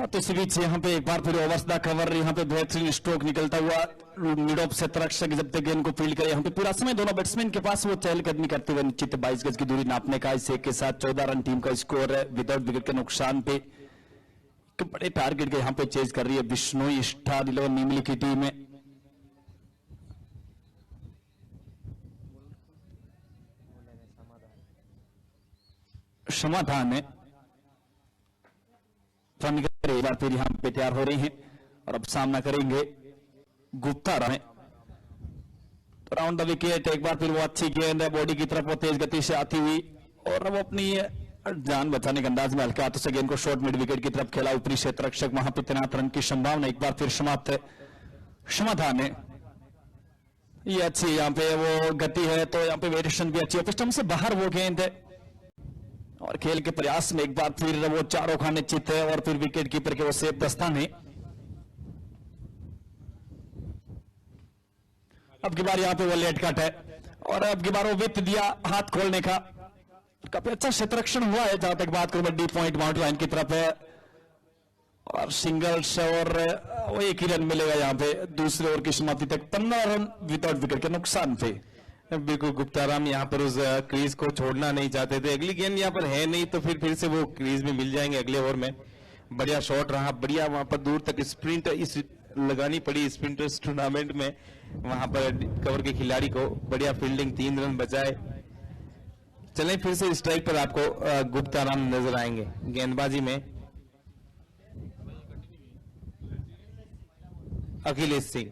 तो इसी बीच यहाँ पे एक बार फिर ओवर्स द कवर, यहाँ पे बेहतरीन स्ट्रोक निकलता हुआ मिड ऑफ से रक्षक जब तक गेंद को फील्ड करे, यहाँ पे पूरा समय दोनों बैट्समैन के पास वो चहलकदमी करते हुए निश्चित 22 गज की दूरी नापने का, इस एक के साथ 14 रन टीम का स्कोर है विदाउट विकेट के नुकसान पे। एक बड़े टारगेट के यहाँ पे चेज कर रही है बिश्नोई स्टार 11 नीमली की टीम है। समाधान है एक बार फिर यहां पे तैयार हो रही हैं और अब सामना करेंगे गुप्ता राय। राउंड द विकेट एक बार फिर वो अच्छी गेंद है बॉडी की तरफ, वो तेज गति से आती हुई और अब अपनी जान बचाने के अंदाज में हल्के हाथों से गेंद को शॉर्ट मिड विकेट की तरफ खेला, ऊपरी क्षेत्र रक्षक वहां पे तैनात, रन की संभावना एक बार फिर समाप्त है। समाधान है ये अच्छी, यहाँ पे वो गति है तो यहाँ पे वेरिएशन भी अच्छी है, पिस्टम से बाहर वो गेंद है और खेल के प्रयास में एक बार फिर वो चारों खाने चित है और फिर विकेट कीपर के वो सेफ दस्तान है। अब की बार यहाँ पे वो लेट कट है और अब की बार वो विथ दिया हाथ खोलने का, काफी अच्छा क्षेत्ररक्षण हुआ है जहां तक बात करूं, डी पॉइंट बाउंड्री लाइन की तरफ है और सिंगल्स और वो एक ही रन मिलेगा यहाँ पे दूसरे ओवर की समाप्ति तक, 15 रन विदाउट विकेट के नुकसान पे।
बिल्कुल गुप्ताराम यहाँ पर उस क्रीज को छोड़ना नहीं चाहते थे, अगली गेंद यहाँ पर है नहीं तो फिर से वो क्रीज में मिल जाएंगे अगले ओवर में। बढ़िया शॉट रहा, बढ़िया वहां पर दूर तक स्प्रिंट इस लगानी पड़ी स्प्रिंटर्स टूर्नामेंट में, वहां पर कवर के खिलाड़ी को बढ़िया फील्डिंग, 3 रन बचाए। चलें फिर से स्ट्राइक पर आपको गुप्ताराम नजर आएंगे गेंदबाजी में। अखिलेश सिंह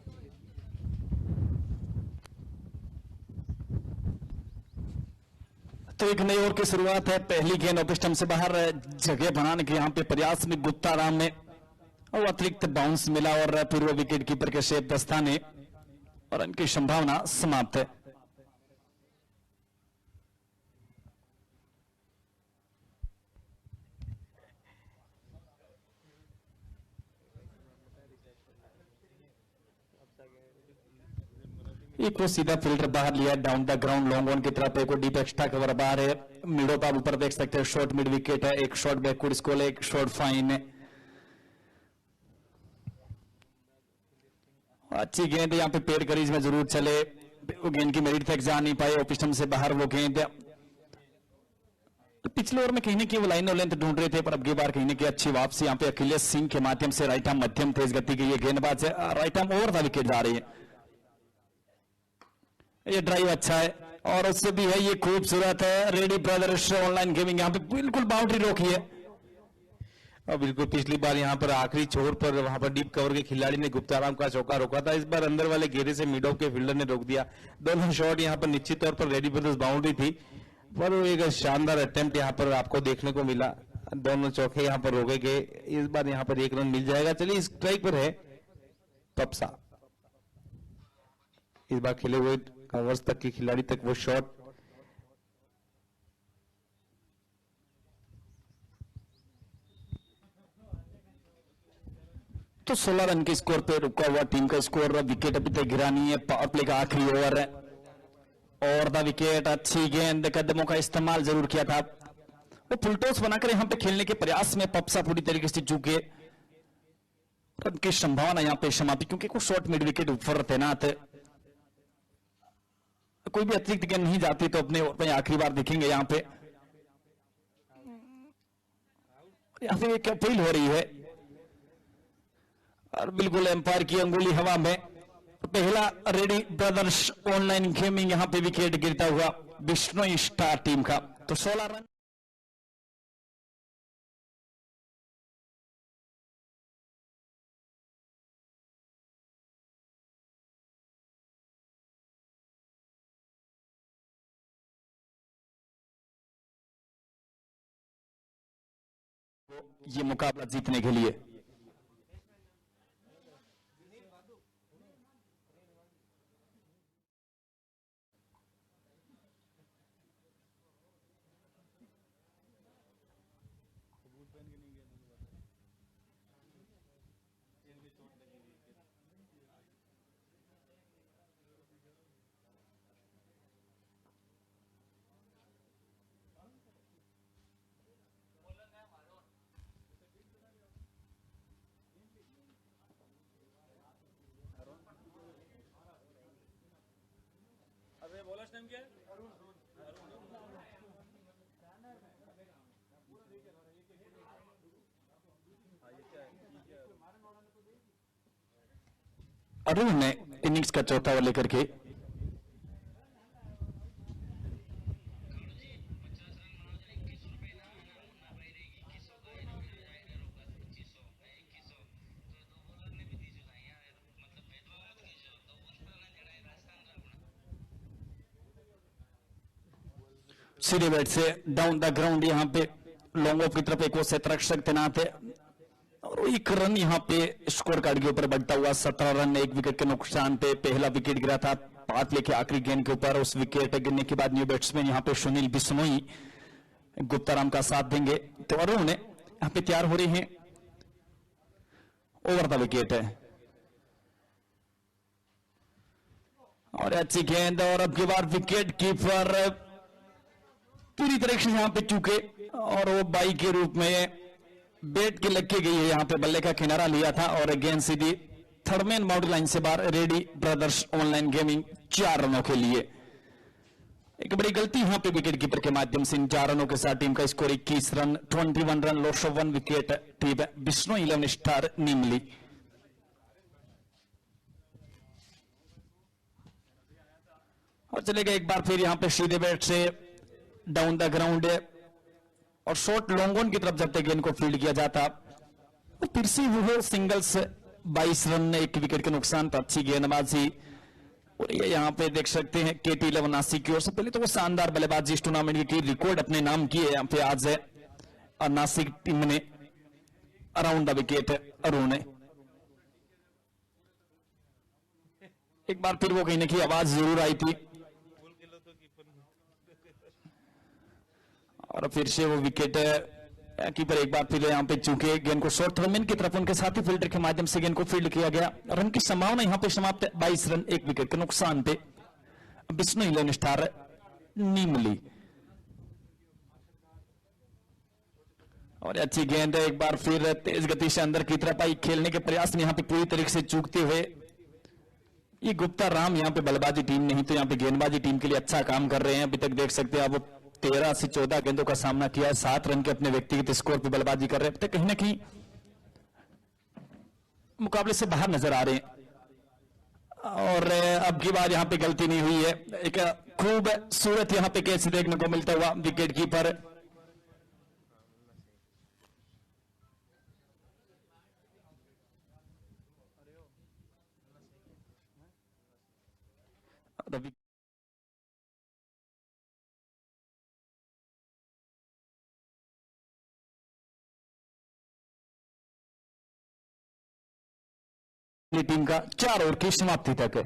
तो एक नई ओवर की शुरुआत है, पहली गेंद ऑफ स्टंप से बाहर जगह बनाने के यहाँ पे प्रयास में गुप्ताराम ने और अतिरिक्त बाउंस मिला और फिर वो विकेट कीपर के शेप दस्ताने और इनकी संभावना समाप्त है। एक को सीधा फील्डर बाहर लिया down the ground long on की तरफ, एक को डीप एक्स्ट्रा कवर बाहर है, मिडो आप ऊपर देख सकते हैं शॉर्ट मिड विकेट है, एक शॉर्ट बैकवर्ड स्कोर है, एक शॉर्ट फाइन है। अच्छी गेंद यहाँ पे पेड़ करीज में जरूर चले, वो गेंद की मेरिट तक जा नहीं पाए, ऑपिस्टम से बाहर वो गेंद। तो पिछले ओवर में कहीं ना कहीं वो लाइन और लेंथ ढूंढ रहे थे पर अब की बार कहीं ना कहीं अच्छी वापसी यहाँ पे अखिलेश सिंह के माध्यम से राइट आर्म मध्यम तेज गति की ये गेंदबाज है, राइट आर्म ओवर था विकेट जा रही है। ये ड्राइव अच्छा है और उससे भी है ये खूबसूरत है, रेडी ब्रदर्स ऑनलाइन गेमिंग यहाँ पे बिल्कुल बाउंड्री रोकी है
और बिल्कुल पिछली बार यहाँ पर आखिरी छोर पर वहां पर डीप कवर के खिलाड़ी ने गुप्ताराम का चौका रोका था, इस बार अंदर वाले घेरे से मिड ऑफ के फील्डर ने रोक दिया। दोनों शॉट यहाँ पर निश्चित तौर पर रेडी ब्रदर्स बाउंड्री थी पर एक शानदार अटेम्प्ट यहाँ पर आपको देखने को मिला, दोनों चौके यहाँ पर रोके गए, इस बार यहाँ पर 1 रन मिल जाएगा। चलिए स्ट्राइक पर है पप्सा, इस बार खेले हुए कवर्स तक के खिलाड़ी तक वो शॉट
तो 16 रन के स्कोर पे रुका हुआ टीम का स्कोर, विकेट अभी तक गिरा नहीं है, पावर प्ले का आखिरी ओवर है और द विकेट। अच्छी गेंद, कदमों का इस्तेमाल जरूर किया था, वो फुलटॉस बनाकर यहां पे खेलने के प्रयास में पप्सा पूरी तरीके से चूके, रन की संभावना यहां पे समाप्ति क्योंकि कुछ शॉर्ट मिड विकेट ऊपर तैनात है, कोई भी अतिरिक्त गेंद नहीं जाती तो अपने ओवर में आखिरी बार देखेंगे यहाँ पे। यहाँ से एक अपील हो रही है और बिल्कुल एम्पायर की अंगुली हवा में, पहला रेडी ब्रदर्स ऑनलाइन गेमिंग यहाँ पे विकेट गिरता हुआ बिश्नोई स्टार टीम का, तो 16 रन। ये मुकाबला जीतने के लिए अरुण ने इनिंग्स का चौथा ओवर लेकर के सीधे बैट से डाउन द ग्राउंड यहां पे लॉन्ग ऑफ की तरफ एक वो क्षेत्ररक्षक तैनात है और एक रन यहां पे स्कोर कार्ड के ऊपर बढ़ता हुआ 17 रन एक विकेट के नुकसान पे पहला विकेट गिरा था 5 लेके आखिरी गेंद के ऊपर। उस विकेट गिरने के बाद न्यू बैट्समैन यहां पे सुनील बिश्नोई गुप्ताराम का साथ देंगे तो अरुण यहां पे तैयार हो रहे हैं ओवर द विकेट है और अच्छी गेंद और अब की बार विकेट कीपर पूरी तरह से यहां पे चूके और वो बाई के रूप में बैट के लग के गई है यहां पे बल्ले का किनारा लिया था और गेंद सीधी थर्ड मैन बाउंड्री लाइन से बाहर। रेडी ब्रदर्स ऑनलाइन गेमिंग 4 रनों के लिए एक बड़ी गलती यहां पे विकेट कीपर के माध्यम से इन 4 रनों के साथ टीम का score 21 run 21 run loss of 1 wicket team Bishnoi 11 star Nimli. और चलेगा एक बार फिर यहां पे सीधे बैट से डाउन द ग्राउंड और शॉर्ट लॉन्ग ऑन की तरफ जब तक गेंद को फील्ड किया जाता तो फिर से वो सिंगल्स 22 रन एक विकेट के नुकसान पर अच्छी गेंदबाजी और ये यहां पे देख सकते हैं KT11 नासिक की ओर से पहले तो वो शानदार बल्लेबाजी इस टूर्नामेंट की रिकॉर्ड अपने नाम की है यहां पे आज है और नासिक टीम ने अराउंड द विकेट अरुण ने एक बार फिर वो कहीं ना कहीं आवाज जरूर आई थी और फिर से वो विकेट कीपर एक बार फिर यहां पे चूके गेंद को शॉर्ट थर्ड मैन की तरफ उनके साथी फील्डर के माध्यम से गेंद को फील्ड किया गया। रन की संभावना यहां पे समाप्त है 22 रन एक विकेट के नुकसान पे बिश्नोई 11 स्टार नीमली। और अच्छी गेंद एक बार फिर तेज गति से अंदर की तरफ आई खेलने के प्रयास में यहां पे पूरी तरीके से चूकते हुए ये गुप्ता राम यहां पे बल्लेबाजी टीम नहीं तो यहां पे गेंदबाजी टीम के लिए अच्छा काम कर रहे हैं। अभी तक देख सकते हैं आप 13 से 14 गेंदों का सामना किया है 7 रन के अपने व्यक्तिगत स्कोर पे बल्लेबाजी कर रहे हैं। कहीं ना कहीं मुकाबले से बाहर नजर आ रहे हैं और अब की बार यहां पे गलती नहीं हुई है। एक खूबसूरत यहां पे कैच देखने को मिलता हुआ विकेट कीपर टीम का 4 ओवर की समाप्ति तक है।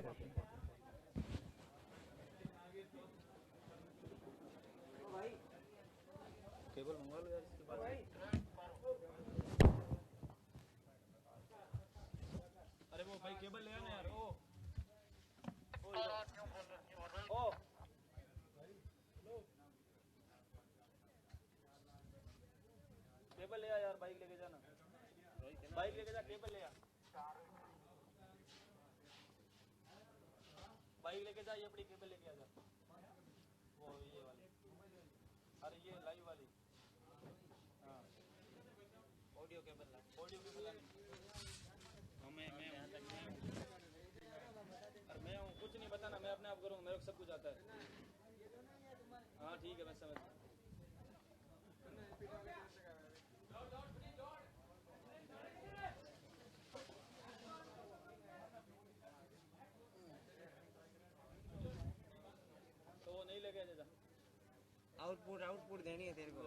अरे वो भाई केबल ले आना यार केबल ले आ यार बाइक लेके जाना बाइक लेके जा केबल ले आ बाइक लेके जा ये बड़ी केबल लेके आ जा वो ये वाली अरे ये लाइव वाली हाँ ऑडियो केबल ला मैं अरे मैं हूँ कुछ नहीं बताना मैं अपने आप करूँगा मेरे को सब कुछ आता है। हाँ ठीक है मैं समझ
आउटपुट देनी है तेरे को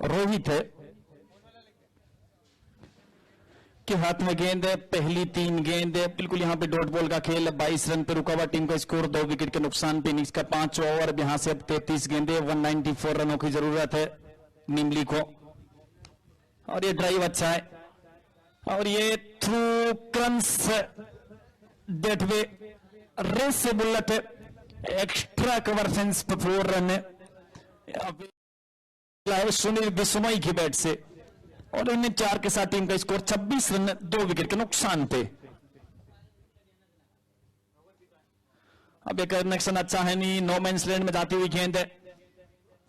रोहित के हाथ में गेंद है पहली 3 गेंद है बिल्कुल यहां पे डॉट बॉल का खेल 22 रन पे रुका हुआ टीम का स्कोर 2 विकेट के नुकसान पे इनिंग्स का 5 ओवर यहां से अब 33 गेंदे 194 रनों की जरूरत है नीमली को और ये ड्राइव अच्छा है और ये थ्रू क्रंस डेट वे रेस से बुलेट एक्स्ट्रा कवर फेंस पर 4 रन सुनील बिश्नोई की बैट से और इन्हें 4 के साथ टीम का स्कोर 26 रन 2 विकेट के नुकसान पे। अब एक कनेक्शन अच्छा है नहीं, नो मैंस लैंड में जाती हुई गेंद है,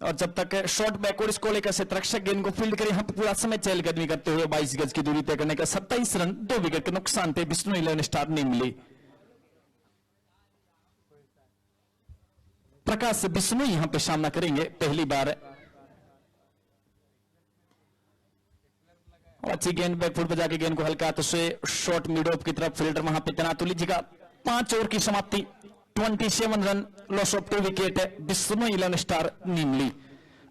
और जब तक शॉर्ट बैकवर्ड इसको लेकर से रक्षक गेंद को फील्ड करे, यहाँ पे पूरा समय चहलकदमी करते हुए 22 गज की दूरी तय करने का 27 रन 2 विकेट के नुकसान पे विष्णु 11 स्टार नहीं मिली। प्रकाश विष्णु यहां पे सामना करेंगे पहली बार। अच्छी गेंद बैकफुट पर जाके गेंद को हल्का हाथों से शॉर्ट मिड ऑफ की तरफ फील्डर वहां पे तैनात लीजिएगा। 5 ओवर की समाप्ति, 27 रन, लॉस ऑफ 2 विकेट है, विष्णु 11 स्टार नीमली।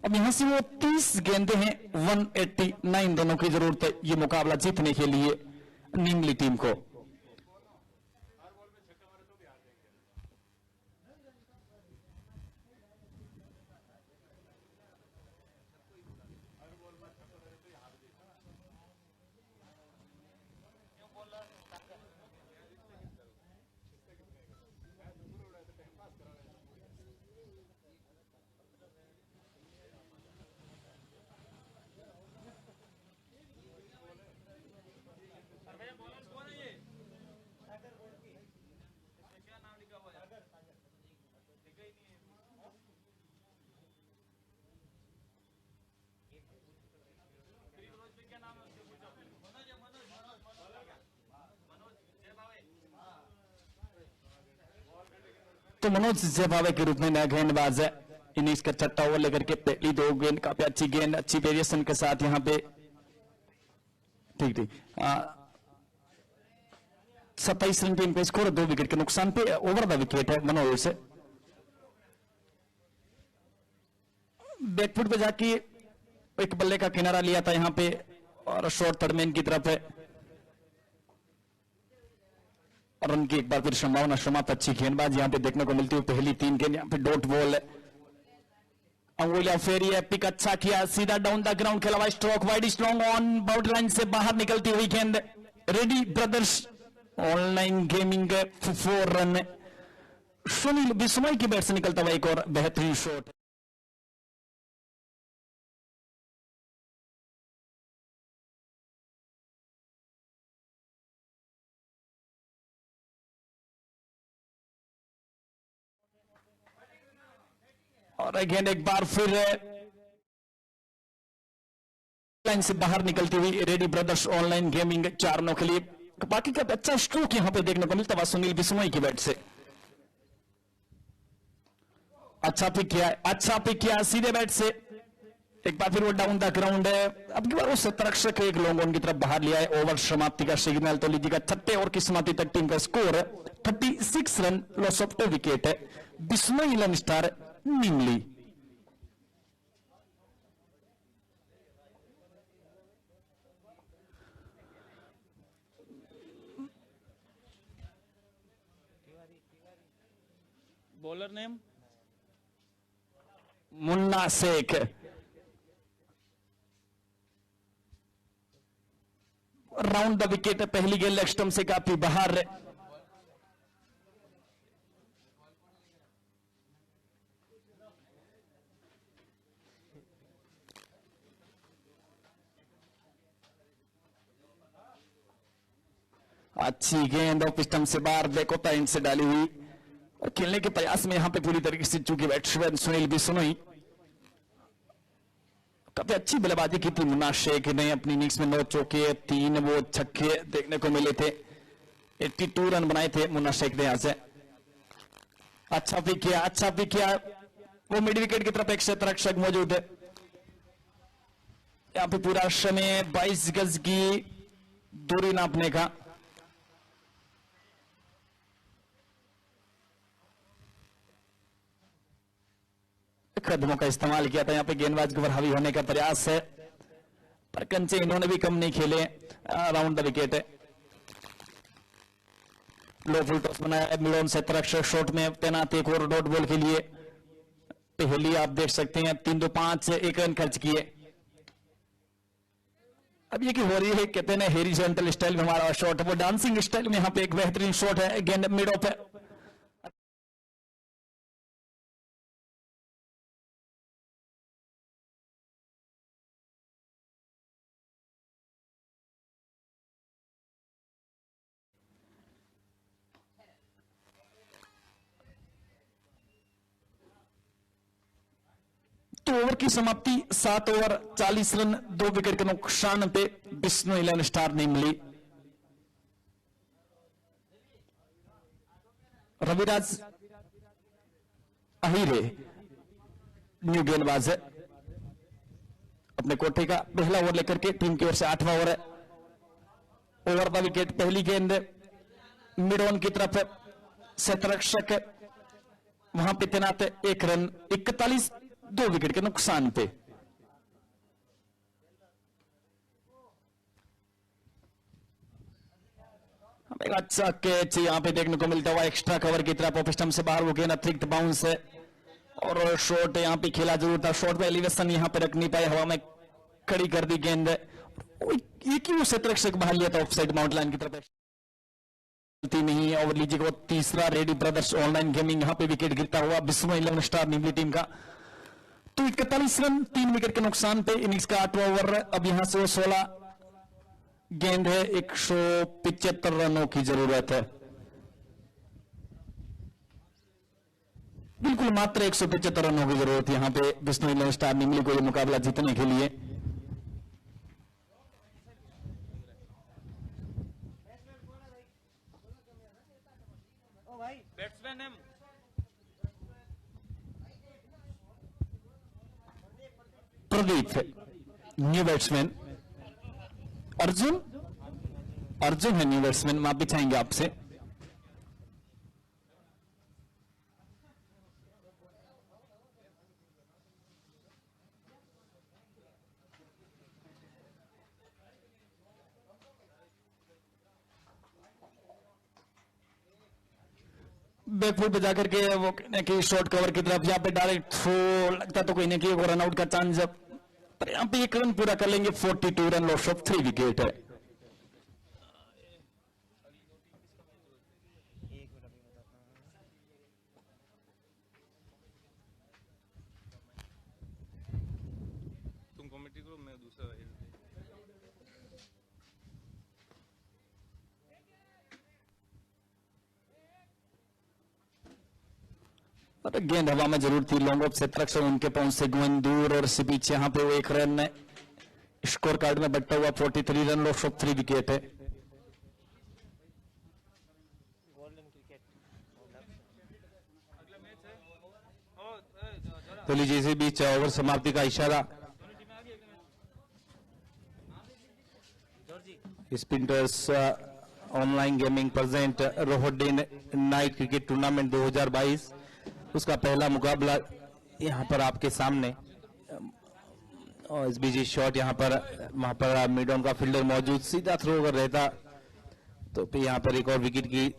अब यहां से वो 30 गेंदे हैं, 189 रनों की जरूरत है ये मुकाबला जीतने के लिए नीमली टीम को। तो मनोज जयभावे के रूप में नया गेंदबाज है, इनिंग्स का 6वां ओवर लेकर के पहली 2 गेंद, काफी अच्छी गेंद, अच्छी वेरिएशन के साथ यहां पे ठीक 27 रन टीम का स्कोर, 2 विकेट के नुकसान पे, ओवर द विकेट है मनोज से। बैकफुट पे जाके एक बल्ले का किनारा लिया था यहां पे, और शॉर्ट थर्ड मैन की तरफ है, रन की एक बार फिर संभावना समाप्त। अच्छी गेंदबाज यहां पे देखने को मिलती है, पहली 3 गेंद यहां पे डॉट बॉल है, अंगुलिया फेरी है, पिक अच्छा किया, सीधा डाउन द ग्राउंड खेला हुआ, stroke wide strong on boundary line से बाहर निकलती हुई गेंद, ready brothers online gaming 4 run, Sunil Bishnoi की बैट से निकलता हुआ एक और बेहतरीन शॉट। और अगेन एक बार फिर लाइन से बाहर निकलती हुई रेडी ब्रदर्स ऑनलाइन गेमिंग 4 रनों के लिए। बाकी का अच्छा स्ट्रोक यहां पे देखने को मिलता है सुनील बिश्नोई की बैट से। अच्छा पिक किया सीधे बैट से, एक बार फिर वो डाउन द ग्राउंड है, अब की बार वो शतरक्षक एक लॉन्ग ऑन की तरफ बाहर लिया है, ओवर समाप्ति का सिग्नल तो लीजिएगा। 6ठे ओवर की समाप्ति तक टीम का score 36 run, loss of 2 wicket है, Vishnu 11 star Nimli.
Bowler name
Munna Shaikh, round the wicket, पहली गेंद लेग स्टंप से काफी बाहर। अच्छी गेंद ऑफ स्टंप से बाहर, देखो टाइम से डाली हुई, और खेलने के प्रयास में यहां पे पूरी तरीके से चूंकि बैट्समैन सुनील बिश्नोई, काफी अच्छी बल्लेबाजी की थी मुन्ना शेख ने, अपनी इनिंग्स में 9 चौके 3 वो छक्के देखने को मिले थे, 82 रन बनाए थे मुन्ना शेख ने यहां से। अच्छा भी किया, वो मिड विकेट की तरफ एक क्षेत्ररक्षक मौजूद है, यहां पे पूरा समय 22 गज की दूरी नापने का। कदमों का इस्तेमाल किया था, यहां पे गेंदबाज को हावी होने का प्रयास है, पर कंचे इन्होंने भी कम नहीं खेले, राउंड द विकेट है। लो फुल टॉस बनाया, मिलोन से तरक्षक शॉट में तैनात, एक और डॉट बॉल के लिए पहली आप देख सकते हैं 3-2-5 से 1 रन खर्च किए। अब ये की हो रही है, कहते हैं हेरिजॉन्टल स्टाइल में हमारा शॉट, वो डांसिंग स्टाइल में यहां पे एक बेहतरीन शॉट है, गेंद मिड ऑफ है। की समाप्ति 7 ओवर 40 रन 2 विकेट के नुकसान पे विष्णु 11 स्टार नहीं मिली। रविराज अहीरे न्यू गेंदबाज है, अपने कोठे का पहला ओवर लेकर के टीम की ओर से 8वां ओवर है। ओवर द विकेट पहली गेंद मिड ऑन की तरफ शतरक्षक वहां पे तैनात है, 1 रन 41 2 विकेट के नुकसान पे। हमें एक अच्छा कैच यहां पे देखने को मिलता हुआ एक्स्ट्रा कवर की तरफ, ऑफ स्टंप से बाहर वो गेंद अतिरिक्त बाउंस है और शॉट यहां पे खेला जरूर था। शॉट पे एलिवेशन यहां पे रख नहीं पाए, हवा में खड़ी कर दी गेंद, एक ही वो शतरक्षक बाहर लिया था ऑफसाइड माउंट लाइन की तरफ नहीं है। ओवर लीजिएगा वो तीसरा रेडी ब्रदर्स ऑनलाइन गेमिंग, यहां पे विकेट गिरता हुआ विष्णु 11 स्टार निमली टीम का। तो 41 रन 3 विकेट के नुकसान पे इनिंग्स का 8वां ओवर। अब यहां से वो 16 गेंद है, 175 रनों की जरूरत है, बिल्कुल मात्र 175 रनों की जरूरत है यहां पे विष्णु 11 स्टार निमली को ये मुकाबला जीतने के लिए।
बैट्समैन है
प्रदीप न्यू बैट्समैन, अर्जुन है न्यू बैट्समैन, माफी चाहेंगे आपसे। बैकफुट पे जाकर के वो कहने की शॉर्ट कवर की तरफ, यहाँ पे डायरेक्ट थ्रो लगता तो कोई नहीं कि रन आउट का चांस, पर यहाँ पे 1 रन पूरा कर लेंगे। 42 रन लॉस ऑफ 3 विकेट है।
तुम कमेंट्री करो, मैं दूसरा
गेंद हवा में जरूर थी, लॉन्ग ऑफ शतरक्षक उनके पहुंच से गोविंद दूर और से पीछे यहां पे वो 1 रन स्कोर कार्ड में बट्टा हुआ। 43 रन लॉस ऑफ 3 विकेट है।
तो लीजिए इसी बीच ओवर समाप्ति का इशारा स्पिनर्स ऑनलाइन गेमिंग प्रेजेंट रोहड्डीन नाइट क्रिकेट टूर्नामेंट 2022, उसका पहला मुकाबला यहां पर आपके सामने। और इस बीच शॉट यहां पर वहां पर मिड ऑन का फील्डर मौजूद, सीधा थ्रो अगर रहता तो फिर यहां पर एक और विकेट की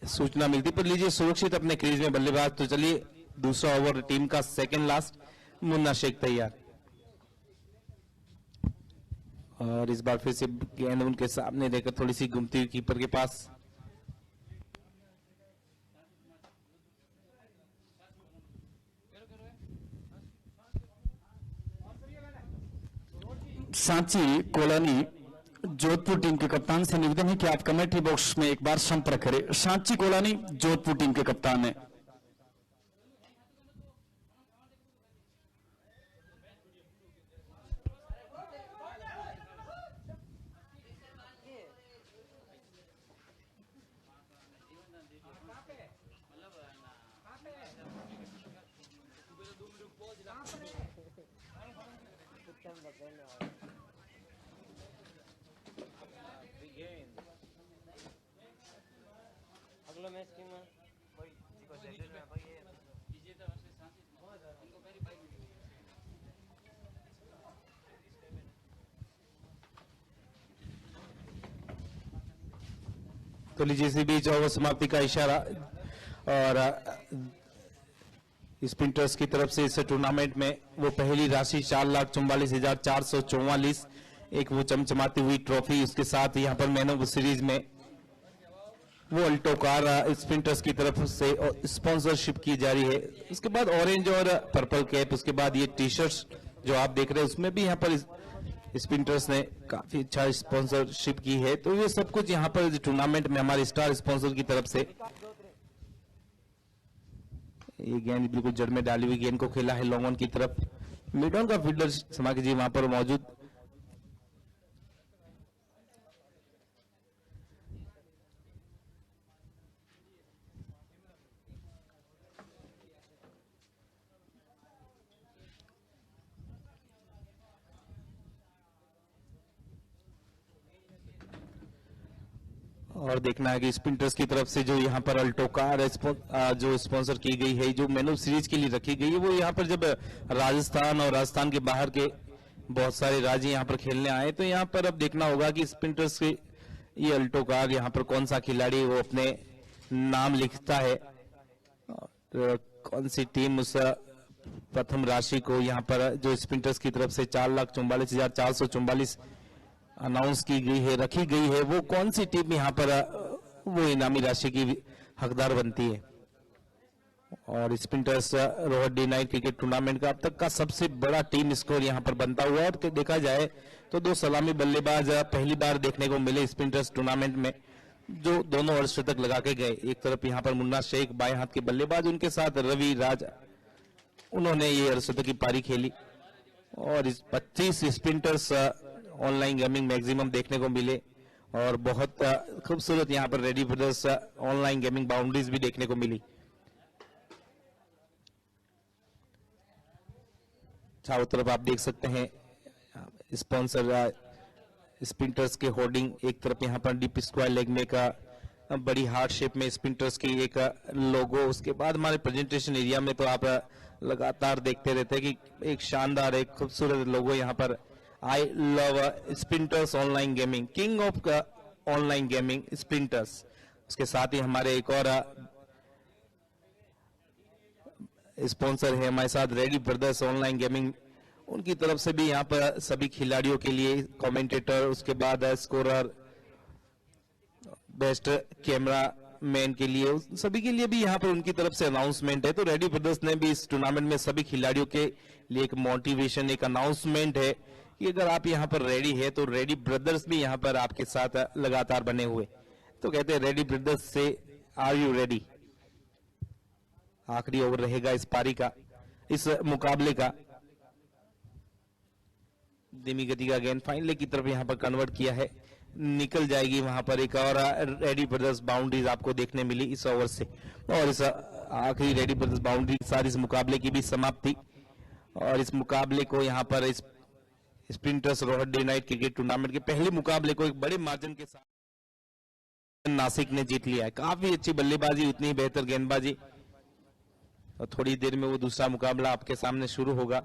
सूचना मिलती। पर लीजिए सुरक्षित अपने क्रीज में बल्लेबाज। तो चलिए दूसरा ओवर टीम का सेकंड लास्ट, मुन्ना शेख तैयार और इस बार फिर से गेंद उनके सामने लेकर थोड़ी सी घूमती हुई कीपर के पास।
सांची कॉलोनी जोधपुर टीम के कप्तान से निवेदन है कि आप कमेंट्री बॉक्स में एक बार संपर्क करें। सांची कॉलोनी जोधपुर टीम के कप्तान है।
अगला मैच टीम में भाई को जल्दी में भाई ये विजेता वर्सेस शांति इनको मेरी बाइक
तो लीजिए इसी बीच ओवर समाप्ति का इशारा और स्पिनर्स की तरफ से इस टूर्नामेंट में वो पहली राशि 4,44,444, एक वो चमचमाती हुई ट्रॉफी, उसके साथ यहाँ पर मैन ऑफ सीरीज में वो अल्टो कार स्पिनर्स की तरफ से स्पॉन्सरशिप की जा रही है। उसके बाद ऑरेंज और पर्पल कैप, उसके बाद ये टी शर्ट्स जो आप देख रहे हैं उसमें भी यहाँ पर स्पिनर्स ने काफी अच्छा स्पॉन्सरशिप की है। तो ये सब कुछ यहाँ पर टूर्नामेंट में हमारे स्टार स्पॉन्सर की तरफ से। ये गेंद बिल्कुल जड़ में डाली हुई गेंद को खेला है लॉन्ग ऑन की तरफ मिड ऑन का फील्डर समाकी जी वहां पर मौजूद। और देखना है कि स्पिनर्स की तरफ से जो यहाँ पर अल्टो कार जो स्पॉन्सर की गई है, जो मैन ऑफ सीरीज के लिए रखी गई है, वो यहाँ पर जब राजस्थान और राजस्थान के बाहर के बहुत सारे राज्य यहाँ पर खेलने आए, तो यहाँ पर अब देखना होगा कि स्पिनर्स के ये अल्टो कार यहाँ पर कौन सा खिलाड़ी वो अपने नाम लिखता है, और कौन सी टीम उस प्रथम राशि को यहाँ पर जो स्पिनर्स की तरफ से 4,44,444 अनाउंस की गई है, रखी गई है, वो कौन सी टीम यहाँ पर वो इनामी राशि की हकदार बनती है। और spinners Rohat day night cricket tournament का अब तक का सबसे बड़ा टीम स्कोर यहाँ पर बनता हुआ है। और देखा जाए तो 2 सलामी बल्लेबाज पहली बार देखने को मिले स्पिनर्स टूर्नामेंट में, जो दोनों अर्धशतक लगा के गए। एक तरफ यहाँ पर मुन्ना शेख बाएं हाथ के बल्लेबाज, उनके साथ रवि राज, उन्होंने ये अर्धशतक की पारी खेली। और इस 25 स्पिनर्स ऑनलाइन गेमिंग मैक्सिमम देखने को मिले, और बहुत खूबसूरत यहाँ पर ready brothers online gaming boundaries भी देखने को मिली। चारों तरफ आप देख सकते हैं स्पॉन्सर स्पिनर्स के होर्डिंग, एक तरफ यहाँ पर डीप स्क्वायर लेग में का बड़ी हार्ट शेप में स्पिनर्स की एक लोगो। उसके बाद हमारे प्रेजेंटेशन एरिया में तो आप लगातार देखते रहते हैं कि एक शानदार एक खूबसूरत लोगो यहाँ पर, I love spinners online gaming, king of online gaming spinners. उसके साथ ही हमारे एक और स्पॉन्सर है हमारे साथ रेडी ब्रदर्स ऑनलाइन गेमिंग, उनकी तरफ से भी यहाँ पर सभी खिलाड़ियों के लिए कमेंटेटर, उसके बाद स्कोरर, बेस्ट कैमरा मैन के लिए, सभी के लिए भी यहाँ पर उनकी तरफ से अनाउंसमेंट है। तो रेडी ब्रदर्स ने भी इस टूर्नामेंट में सभी खिलाड़ियों के लिए एक मोटिवेशन, एक अनाउंसमेंट है कि अगर आप यहाँ पर रेडी है तो रेडी ब्रदर्स भी यहाँ पर आपके साथ लगातार बने हुए। तो कहते हैं रेडी ब्रदर्स से आर यू रेडी। आखिरी ओवर रहेगा इस पारी का, इस मुकाबले का। धीमी गति का गेंद फाइनल की तरफ यहाँ पर कन्वर्ट किया है, निकल जाएगी वहां पर एक और रेडी ब्रदर्स बाउंड्रीज आपको देखने मिली इस ओवर से। और इस आखिरी रेडी ब्रदर्स बाउंड्री के साथ इस मुकाबले की भी समाप्ति। और इस मुकाबले को यहाँ पर इस spinners Rohat day night cricket tournament के पहले मुकाबले को एक बड़े मार्जिन के साथ नासिक ने जीत लिया है। काफी अच्छी बल्लेबाजी, उतनी ही बेहतर गेंदबाजी। और थोड़ी देर में वो दूसरा मुकाबला आपके सामने शुरू होगा।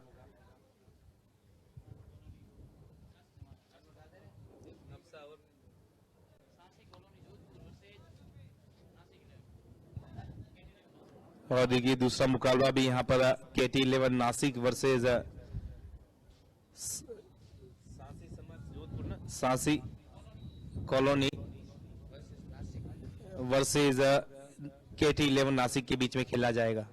और देखिए दूसरा मुकाबला भी यहाँ पर KT11 नासिक वर्सेज सांसी कॉलोनी वर्सेज KT11 नासिक के बीच में खेला जाएगा।